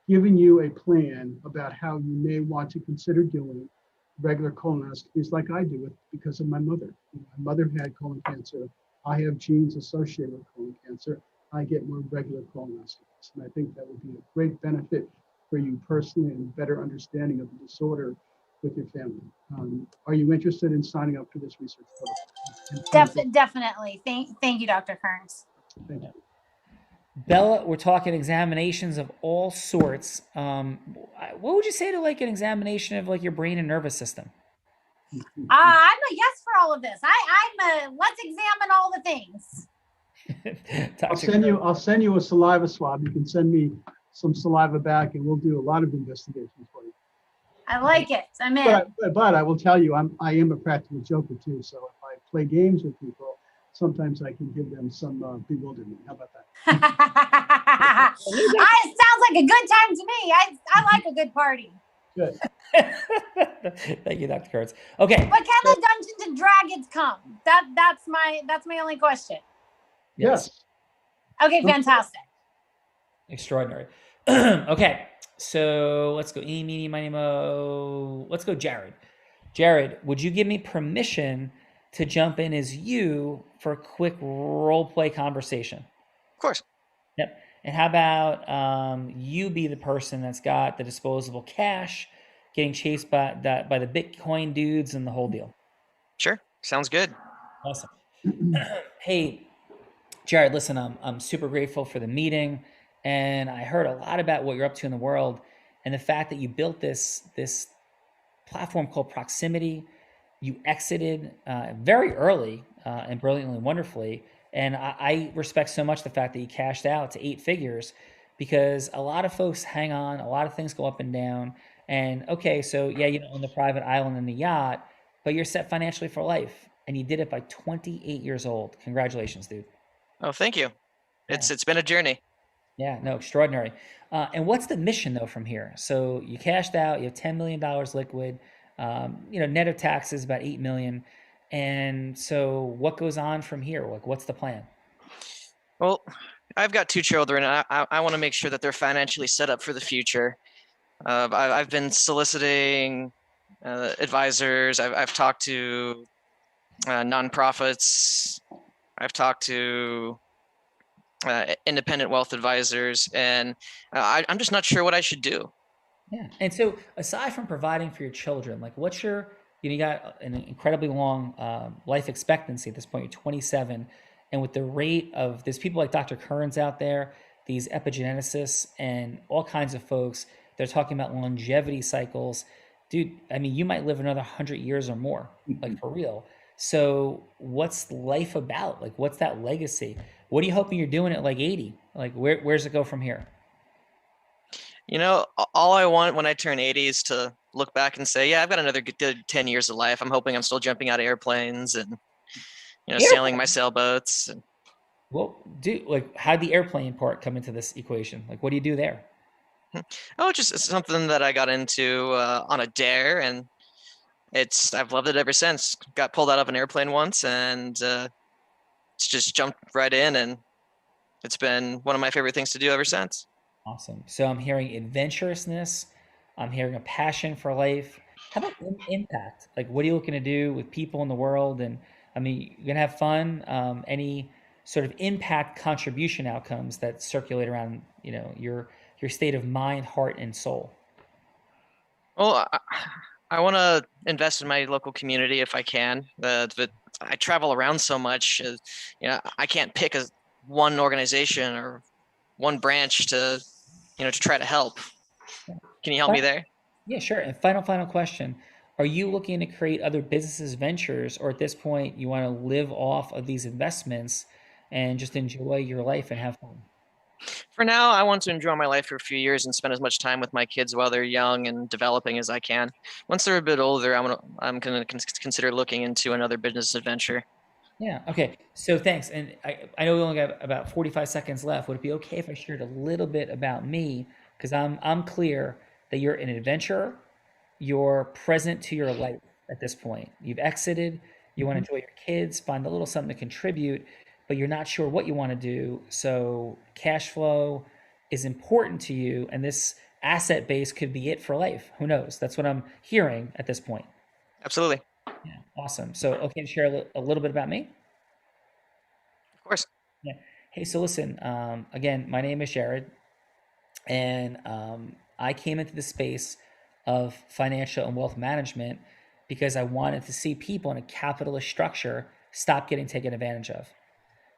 giving you a plan about how you may want to consider doing regular colonoscopies like I do because of my mother. My mother had colon cancer. I have genes associated with colon cancer. I get more regular colonoscopies. And I think that would be a great benefit for you personally and better understanding of the disorder with your family. Are you interested in signing up for this research program? Definitely. Thank you, Dr. Kearns. Thank you. Bella, we're talking examinations of all sorts. What would you say to like an examination of like your brain and nervous system? I'm a yes for all of this. I'm a let's examine all the things. I'll send you a saliva swab. You can send me some saliva back, and we'll do a lot of investigations for you. I like it. I'm in. But I will tell you, I am a practical joker too. So if I play games with people, sometimes I can give them some bewilderment. How about that? It sounds like a good time to me. I like a good party. Good. Thank you, Dr. Kurtz. Okay. But can the Dungeons and Dragons come? That's my only question. Yes. Okay, fantastic. Extraordinary. Okay, so let's go. Eeny, meeny, miny, mo. Let's go, Jared. Jared, would you give me permission to jump in as you for a quick role play conversation? Of course. Yep. And how about you be the person that's got the disposable cash, getting chased by the Bitcoin dudes and the whole deal? Sure. Sounds good. Awesome. Hey, Jared, listen, I'm super grateful for the meeting, and I heard a lot about what you're up to in the world, and the fact that you built this platform called Proximity. You exited very early and brilliantly, wonderfully, and I respect so much the fact that you cashed out to 8 figures, because a lot of folks hang on, a lot of things go up and down, and okay, so yeah, you don't own the private island and the yacht, but you're set financially for life, and you did it by 28 years old. Congratulations, dude. Oh, thank you. It's been a journey. Yeah, no, extraordinary. And what's the mission though from here? So you cashed out, you have $10 million liquid, net of taxes about 8 million. And so what goes on from here? Like, what's the plan? Well, I've got 2 children, and I want to make sure that they're financially set up for the future. I've been soliciting advisors. I've talked to nonprofits. I've talked to independent wealth advisors, and I'm just not sure what I should do. Yeah. And so aside from providing for your children, like what's your, you got an incredibly long life expectancy at this point, you're 27. And with the rate of, there's people like Dr. Kearns out there, these epigeneticists and all kinds of folks, they're talking about longevity cycles. Dude, I mean, you might live another 100 years or more, like for real. So what's life about? Like, what's that legacy? What are you hoping you're doing at like 80? Like, where's it go from here? All I want when I turn 80 is to look back and say, yeah, I've got another good 10 years of life. I'm hoping I'm still jumping out of airplanes and, sailing my sailboats. Well, dude, like, how'd the airplane part come into this equation? Like, what do you do there? Oh, just something that I got into on a dare, and I've loved it ever since. Got pulled out of an airplane once, and it's just jumped right in, and it's been one of my favorite things to do ever since. Awesome. So I'm hearing adventurousness. I'm hearing a passion for life. How about impact? Like, what are you looking to do with people in the world? And I mean, you're gonna have fun. Any sort of impact contribution outcomes that circulate around, your state of mind, heart, and soul? Well, I want to invest in my local community if I can. But I travel around so much, I can't pick one organization or one branch to try to help. Can you help me there? Yeah, sure. And final question. Are you looking to create other businesses, ventures, or at this point you want to live off of these investments and just enjoy your life and have fun? For now, I want to enjoy my life for a few years and spend as much time with my kids while they're young and developing as I can. Once they're a bit older, I'm gonna consider looking into another business adventure. Yeah. Okay. So thanks. And I know we only got about 45 seconds left. Would it be okay if I shared a little bit about me? Because I'm clear that you're an adventurer. You're present to your life at this point. You've exited. You want to enjoy your kids, find a little something to contribute, but you're not sure what you want to do. So cash flow is important to you, and this asset base could be it for life. Who knows? That's what I'm hearing at this point. Absolutely. Yeah, awesome. So, okay to share a little bit about me? Of course. Yeah. Hey, so listen, again, my name is Jared, and I came into the space of financial and wealth management because I wanted to see people in a capitalist structure stop getting taken advantage of.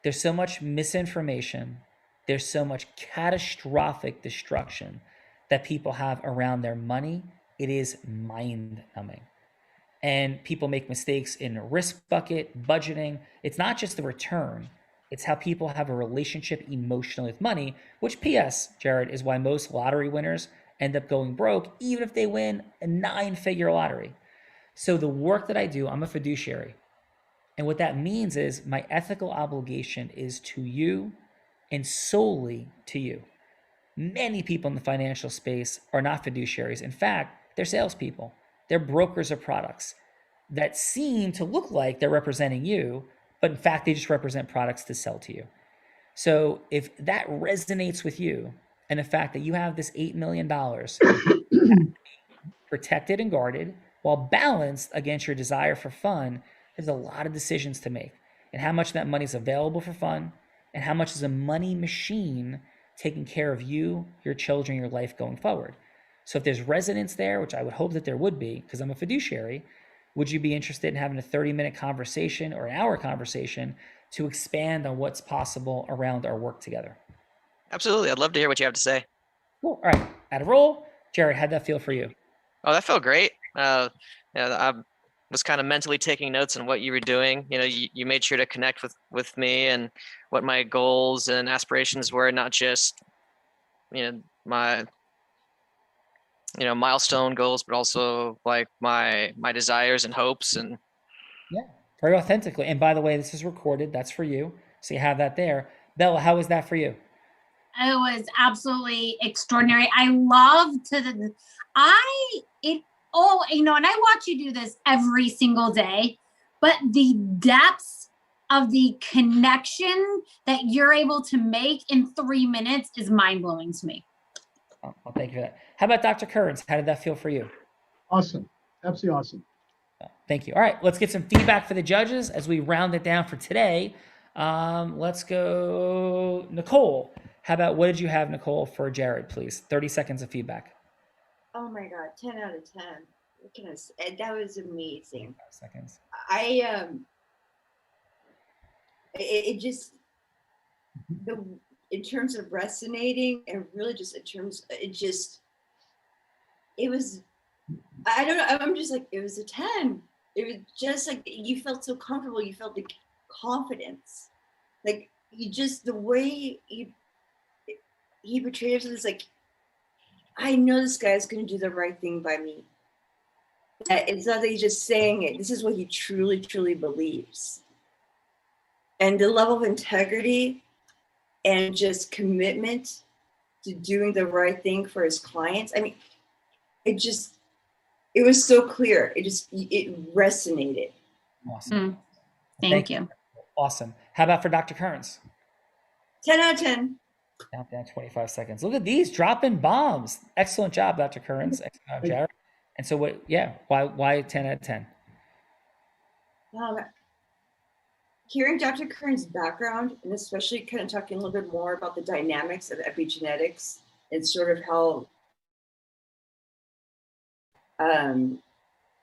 There's so much misinformation. There's so much catastrophic destruction that people have around their money. It is mind-numbing. And people make mistakes in risk bucket, budgeting. It's not just the return. It's how people have a relationship emotionally with money, which, P.S., Jared, is why most lottery winners end up going broke, even if they win a 9-figure lottery. So the work that I do, I'm a fiduciary. And what that means is my ethical obligation is to you and solely to you. Many people in the financial space are not fiduciaries. In fact, they're salespeople. They're brokers of products that seem to look like they're representing you, but in fact, they just represent products to sell to you. So if that resonates with you, and the fact that you have this $8 million protected and guarded while balanced against your desire for fun, there's a lot of decisions to make, and how much of that money is available for fun, and how much is a money machine taking care of you, your children, your life going forward. So if there's resonance there, which I would hope that there would be, because I'm a fiduciary, would you be interested in having a 30-minute conversation or an hour conversation to expand on what's possible around our work together? Absolutely. I'd love to hear what you have to say. Cool. All right. At a roll, Jared, how'd that feel for you? Oh, that felt great. Yeah, I was kind of mentally taking notes on what you were doing. You know, you made sure to connect with me and what my goals and aspirations were, not just, my, milestone goals, but also like my desires and hopes. And Yeah, very authentically. And by the way, this is recorded. That's for you. So you have that there. Bella, how was that for you? It was absolutely extraordinary. I love to and I watch you do this every single day, but the depths of the connection that you're able to make in 3 minutes is mind blowing to me. Oh, well, thank you for that. How about Dr. Kearns? How did that feel for you? Awesome. Absolutely awesome. Thank you. All right, let's get some feedback for the judges as we round it down for today. Let's go, Nicole. How about, what did you have, Nicole, for Jared, please? 30 seconds of feedback. Oh my God, 10 out of 10. What can I say? That was amazing. 5 seconds. It just, in terms of resonating and really just in terms, it was, I don't know, I'm just like, it was a 10. It was just like, you felt so comfortable. You felt like confidence. Like, you just, the way he portrayed himself is like, I know this guy's going to do the right thing by me. It's not that he's just saying it. This is what he truly, truly believes. And the level of integrity and just commitment to doing the right thing for his clients. I mean, it was so clear. It resonated. Awesome. Thank you. Awesome. How about for Dr. Kearns? 10 out of 10. Countdown 25 seconds. Look at these dropping bombs. Excellent job, Dr. Kearns. Excellent job, Jared. And so why 10 out of 10? Hearing Dr. Kearns' background, and especially kind of talking a little bit more about the dynamics of epigenetics and sort of how,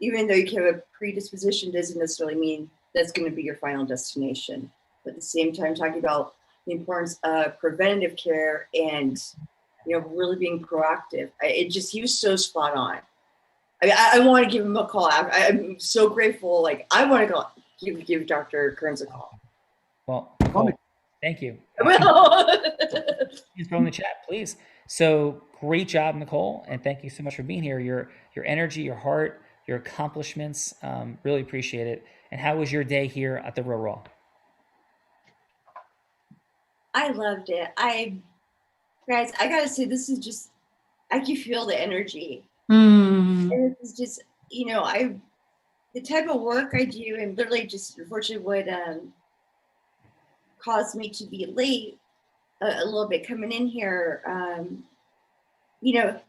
even though you can have a predisposition, doesn't necessarily mean that's going to be your final destination. But at the same time, talking about the importance of preventative care and, really being proactive. He was so spot on. I mean, I want to give him a call. I'm so grateful. Like, I want to give Dr. Kearns a call. Well, thank you. I will. Please go in the chat, please. So great job, Nicole, and thank you so much for being here. Your energy, your heart, your accomplishments, really appreciate it. And how was your day here at the Real Raw? I loved it. Guys, I gotta say, this is just, I can feel the energy. And it's just, the type of work I do, and literally just unfortunately what caused me to be late a little bit coming in here. Even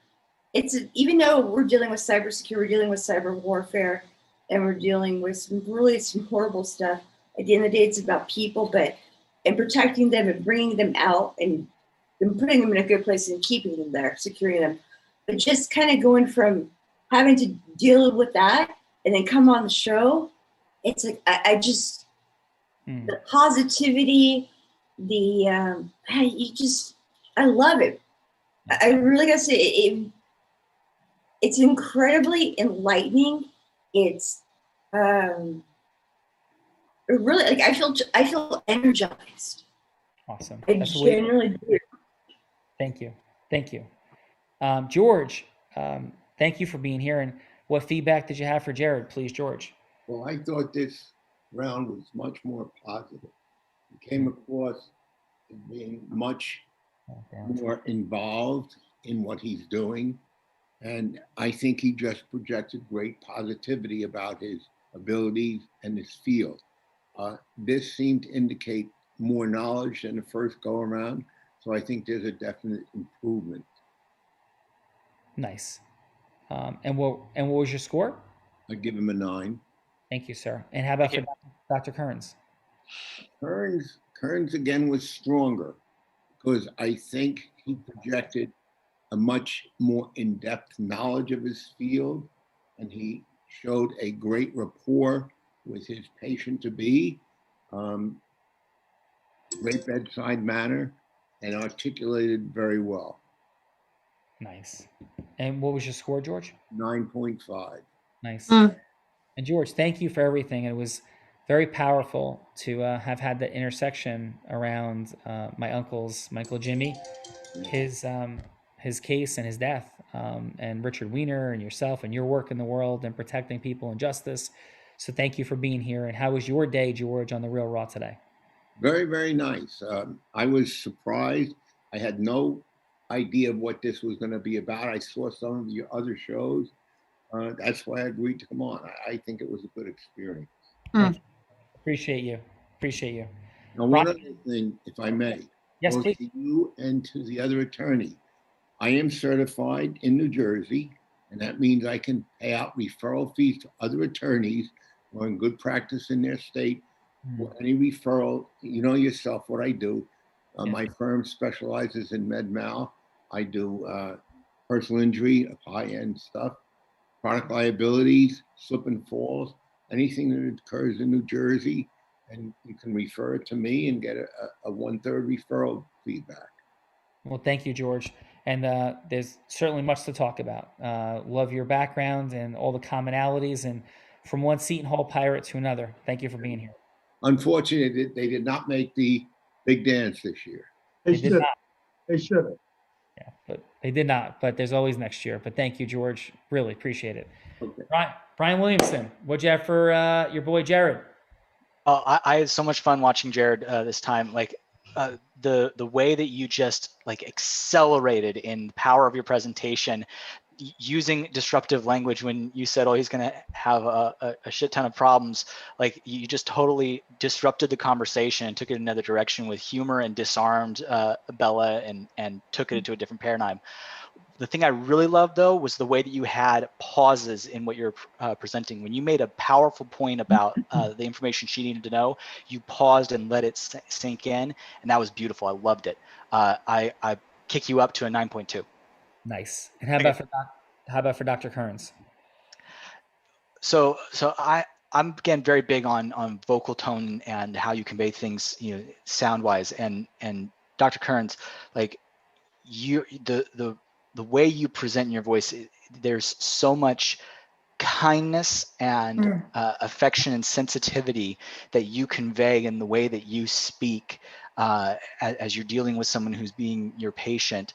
though we're dealing with cybersecurity, we're dealing with cyber warfare, and we're dealing with some horrible stuff. At the end of the day, it's about people, and protecting them and bringing them out and putting them in a good place and keeping them there, securing them. But just kind of going from having to deal with that and then come on the show, it's like, the positivity, I love it. I really gotta say, it's incredibly enlightening. It's really, like, I feel energized. Awesome. I genuinely do. Thank you. George, thank you for being here. And what feedback did you have for Jared, please, George? Well, I thought this round was much more positive. He came across as being much more involved in what he's doing. And I think he just projected great positivity about his abilities and his field. This seemed to indicate more knowledge than the first go around. So I think there's a definite improvement. Nice. And what was your score? I'd give him a 9. Thank you, sir. And how about for Dr. Kearns? Kearns again was stronger because I think he projected a much more in-depth knowledge of his field, and he showed a great rapport with his patient-to-be, great bedside manner, and articulated very well. Nice. And what was your score, George? 9.5. Nice. And George, thank you for everything. It was very powerful to have had the intersection around my Uncle Jimmy, his case and his death, and Richard Weiner and yourself and your work in the world and protecting people and justice. So thank you for being here. And how was your day, George, on The Real Raw today? Very, very nice. I was surprised. I had no idea of what this was going to be about. I saw some of your other shows. That's why I agreed to come on. I think it was a good experience. Thank you. Appreciate you. Appreciate you. Now, one other thing, if I may. Yes, both please. to you and to the other attorney. I am certified in New Jersey, and that means I can pay out referral fees to other attorneys who are in good practice in their state. For any referral, you know yourself what I do. My firm specializes in med mal. I do personal injury of high-end stuff, product liabilities, slip and falls, anything that occurs in New Jersey, and you can refer it to me and get a 1/3 referral feedback. Well, thank you, George. And there's certainly much to talk about. Love your background and all the commonalities, and from one Seton Hall pirate to another. Thank you for being here. Unfortunately, they did not make the big dance this year. They did not. They should have. Yeah, but they did not. But there's always next year. But thank you, George. Really appreciate it. Okay. Brian Williamson, what'd you have for your boy Jared? I had so much fun watching Jared this time. Like the way that you just like accelerated in the power of your presentation, using disruptive language when you said, oh, he's going to have a shit ton of problems. Like you just totally disrupted the conversation and took it in another direction with humor and disarmed Bella and took it into a different paradigm. The thing I really loved, though, was the way that you had pauses in what you're presenting. When you made a powerful point about the information she needed to know, you paused and let it sink in, and that was beautiful. I loved it. I kick you up to a 9.2. Nice. And how about for Dr. Kearns? So I'm again very big on vocal tone and how you convey things, sound wise. And Dr. Kearns, like the way you present your voice, there's so much kindness and affection and sensitivity that you convey in the way that you speak as you're dealing with someone who's being your patient.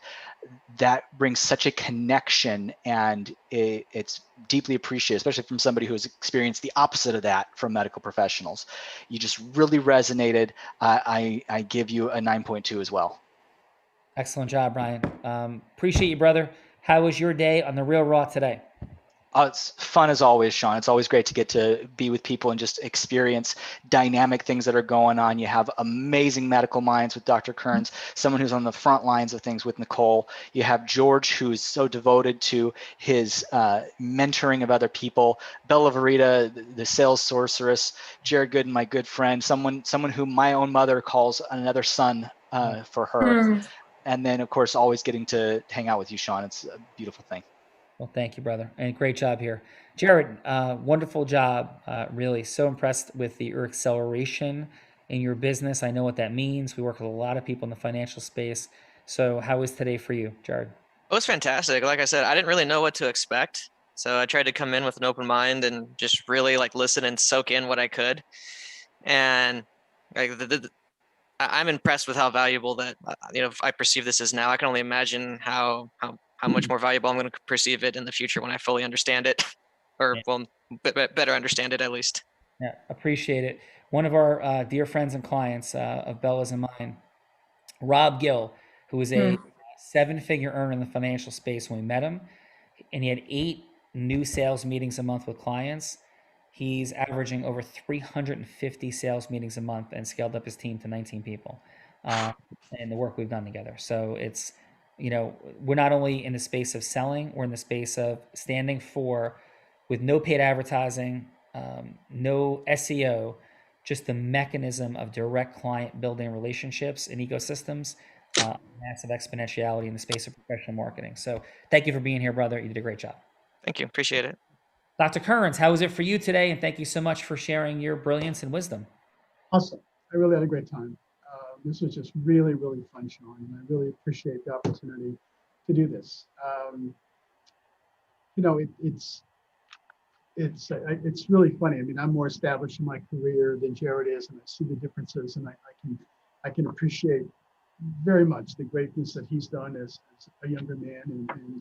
That brings such a connection, and it's deeply appreciated, especially from somebody who has experienced the opposite of that from medical professionals. You just really resonated. I give you a 9.2 as well. Excellent job, Brian. Appreciate you, brother. How was your day on The Real Raw today? It's fun as always, Sean. It's always great to get to be with people and just experience dynamic things that are going on. You have amazing medical minds with Dr. Kearns, someone who's on the front lines of things with Nicole. You have George, who's so devoted to his mentoring of other people. Bella Verita, the sales sorceress. Jared Gooden, my good friend, someone who my own mother calls another son for her. And then, of course, always getting to hang out with you, Sean. It's a beautiful thing. Well, thank you, brother. And great job here. Jared, wonderful job. Really so impressed with your acceleration in your business. I know what that means. We work with a lot of people in the financial space. So how was today for you, Jared? It was fantastic. Like I said, I didn't really know what to expect. So I tried to come in with an open mind and just really like listen and soak in what I could. And like I'm impressed with how valuable that, if I perceive this as now. I can only imagine how much more valuable I'm going to perceive it in the future when I fully understand it, or better understand it at least. Yeah, appreciate it. One of our dear friends and clients of Bella's and mine, Rob Gill, who is a 7-figure earner in the financial space when we met him, and he had 8 new sales meetings a month with clients. He's averaging over 350 sales meetings a month and scaled up his team to 19 people and the work we've done together. So it's, we're not only in the space of selling, we're in the space of standing for, with no paid advertising, no SEO, just the mechanism of direct client building relationships and ecosystems, massive exponentiality in the space of professional marketing. So thank you for being here, brother. You did a great job. Thank you. Appreciate it. Dr. Kearns, how was it for you today? And thank you so much for sharing your brilliance and wisdom. Awesome. I really had a great time. This was just really, really fun, Sean, and I really appreciate the opportunity to do this. You know, it's really funny. I mean, I'm more established in my career than Jared is, and I see the differences, and I can appreciate very much the greatness that he's done as a younger man, and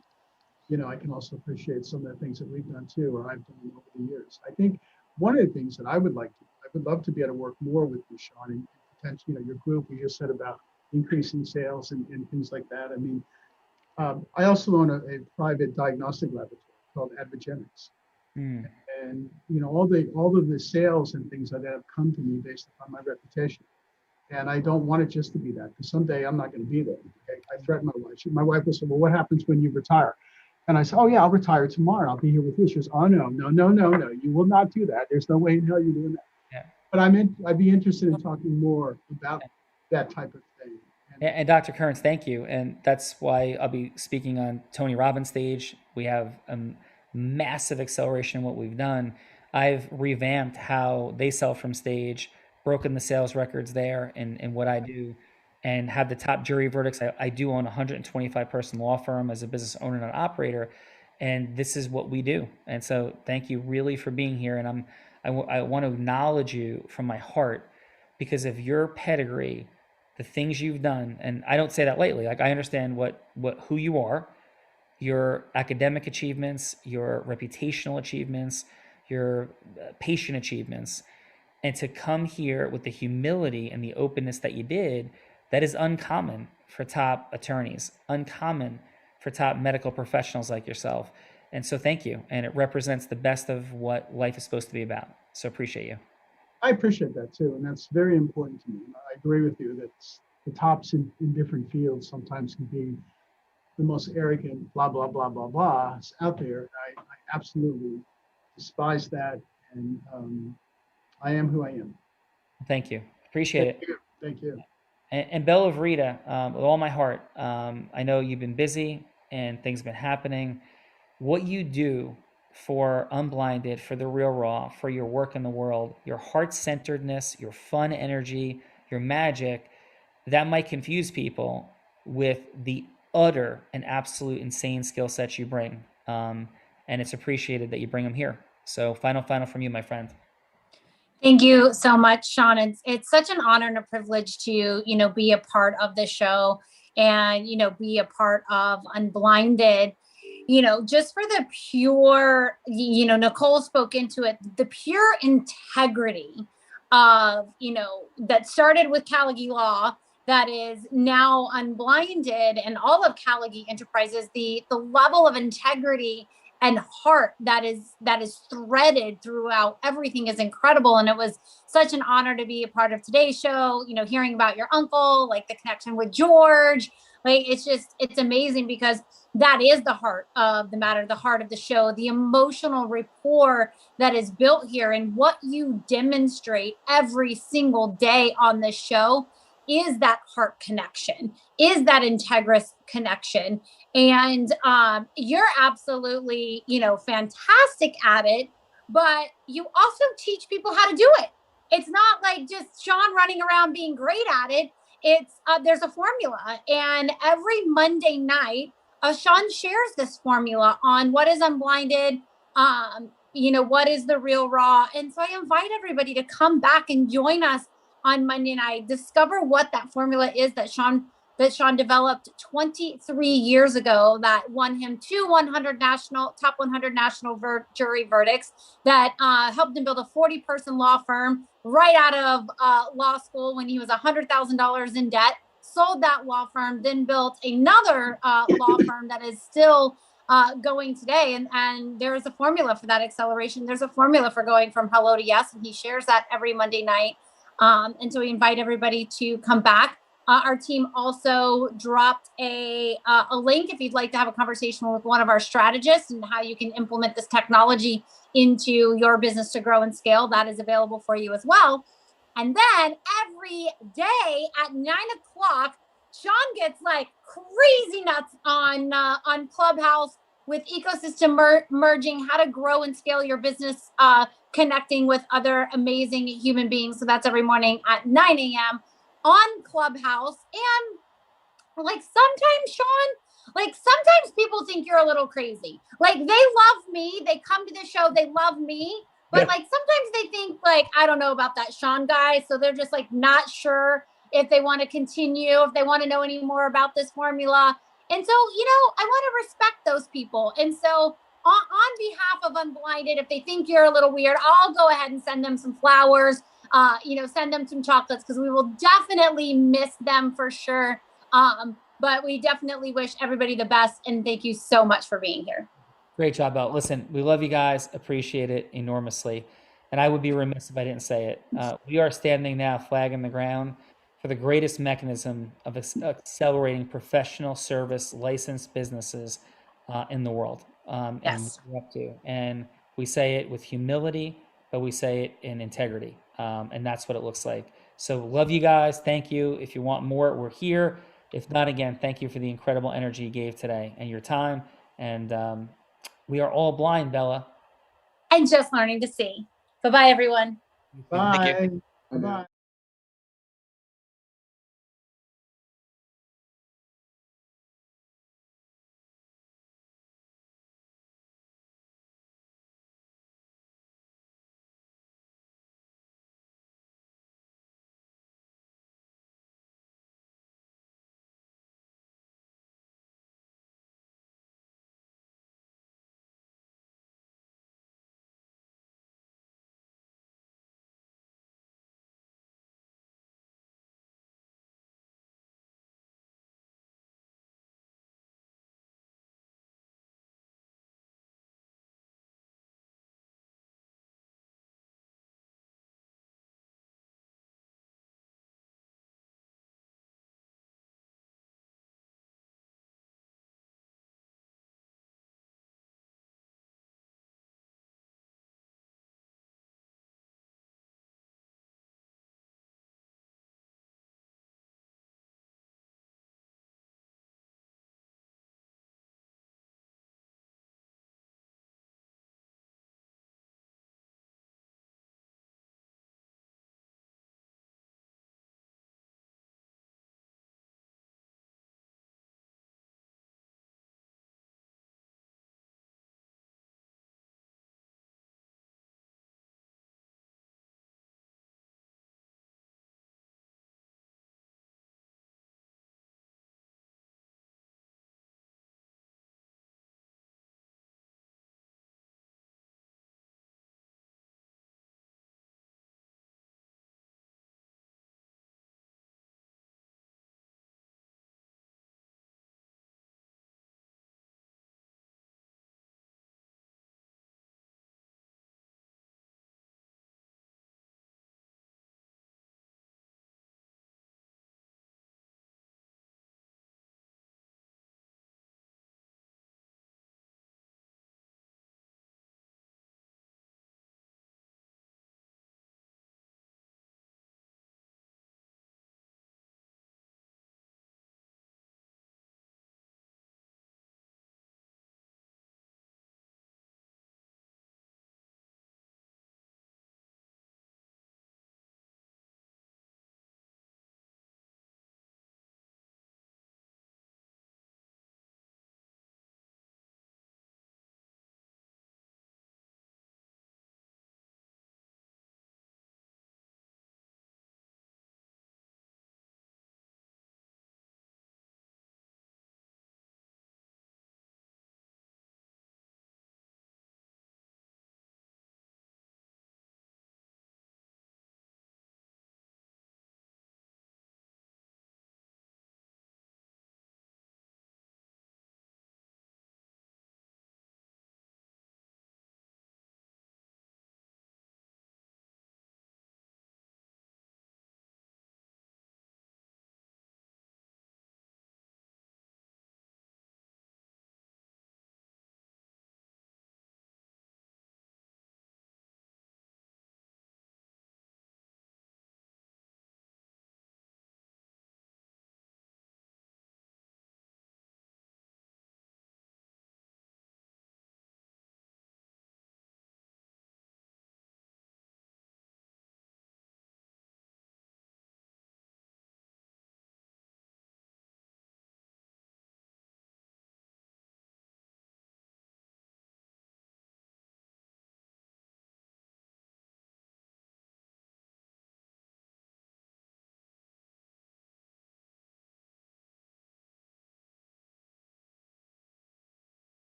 you know, I can also appreciate some of the things that we've done too, or I've done over the years. I think one of the things that I would love to be able to work more with you, Sean, and potentially, you know, your group. You just said about increasing sales and things like that. I mean, I also own a private diagnostic laboratory called Advogenics. And you know, all of the sales and things like that have come to me based upon my reputation. And I don't want it just to be that, because someday I'm not going to be there. Okay? I threatened my wife. My wife will say, well, what happens when you retire? And I said, oh yeah, I'll retire tomorrow. I'll be here with you. She goes, oh no, you will not do that. There's no way in hell you're doing that. Yeah. But I'd be interested in talking more about that type of thing. And Dr. Kearns, thank you. And that's why I'll be speaking on Tony Robbins' stage. We have a massive acceleration in what we've done. I've revamped how they sell from stage, broken the sales records there and what I do, and have the top jury verdicts. I do own a 125-person law firm as a business owner and an operator, and this is what we do. And so thank you really for being here. And I want to acknowledge you from my heart, because of your pedigree, the things you've done. And I don't say that lightly. Like, I understand who you are, your academic achievements, your reputational achievements, your patient achievements, and to come here with the humility and the openness that you did, that is uncommon for top attorneys, uncommon for top medical professionals like yourself. And so thank you. And it represents the best of what life is supposed to be about. So appreciate you. I appreciate that too. And that's very important to me. I agree with you that the tops in different fields sometimes can be the most arrogant, blah, blah, blah, blah, blah out there. I absolutely despise that. And I am who I am. Thank you. Appreciate it. Thank you. And Bella Rita, with all my heart, I know you've been busy and things have been happening. What you do for Unblinded, for The Real Raw, for your work in the world, your heart-centeredness, your fun energy, your magic, that might confuse people with the utter and absolute insane skill sets you bring. And it's appreciated that you bring them here. So final from you, my friend. Thank you so much, Sean. It's such an honor and a privilege to, you know, be a part of the show and, you know, be a part of Unblinded, you know, just for the pure, you know, Nicole spoke into it, the pure integrity of, you know, that started with Callagee Law, that is now Unblinded, and all of Callagee Enterprises, the level of integrity and heart that is threaded throughout everything is incredible. And it was such an honor to be a part of today's show, you know, hearing about your uncle, like the connection with George, like it's amazing, because that is the heart of the matter, the heart of the show, the emotional rapport that is built here. And what you demonstrate every single day on this show is that heart connection, is that integrous connection. And you're absolutely, you know, fantastic at it, but you also teach people how to do it. It's not like just Sean running around being great at it. It's there's a formula, and every Monday night, Sean shares this formula on what is Unblinded, you know, what is The Real Raw. And so I invite everybody to come back and join us on Monday night, discover what that formula is that Sean developed 23 years ago, that won him two top 100 national jury verdicts, that helped him build a 40-person law firm right out of law school when he was $100,000 in debt, sold that law firm, then built another law firm that is still going today. And there is a formula for that acceleration. There's a formula for going from hello to yes, and he shares that every Monday night. And so we invite everybody to come back. Our team also dropped a link if you'd like to have a conversation with one of our strategists and how you can implement this technology into your business to grow and scale. That is available for you as well. And then every day at 9 o'clock, Sean gets like crazy nuts on Clubhouse with ecosystem merging, how to grow and scale your business, connecting with other amazing human beings. So that's every morning at 9 a.m. on Clubhouse. And like sometimes, Sean, like sometimes people think you're a little crazy. Like they love me, they come to the show, they love me, but like sometimes they think like, I don't know about that Sean guy. So they're just like not sure if they want to continue, if they want to know any more about this formula. And so, you know, I want to respect those people. And so on behalf of Unblinded, if they think you're a little weird, I'll go ahead and send them some flowers, you know, send them some chocolates, because we will definitely miss them for sure. But we definitely wish everybody the best. And thank you so much for being here. Great job, Belle. Listen, we love you guys. Appreciate it enormously. And I would be remiss if I didn't say it. We are standing now, flag in the ground, for the greatest mechanism of accelerating professional service licensed businesses in the world. Yes. And we're up to. And we say it with humility, but we say it in integrity. And that's what it looks like. So love you guys. Thank you. If you want more, we're here. If not, again, thank you for the incredible energy you gave today and your time. And we are all blind, Bella. And just learning to see. Bye-bye, everyone. Bye. Bye.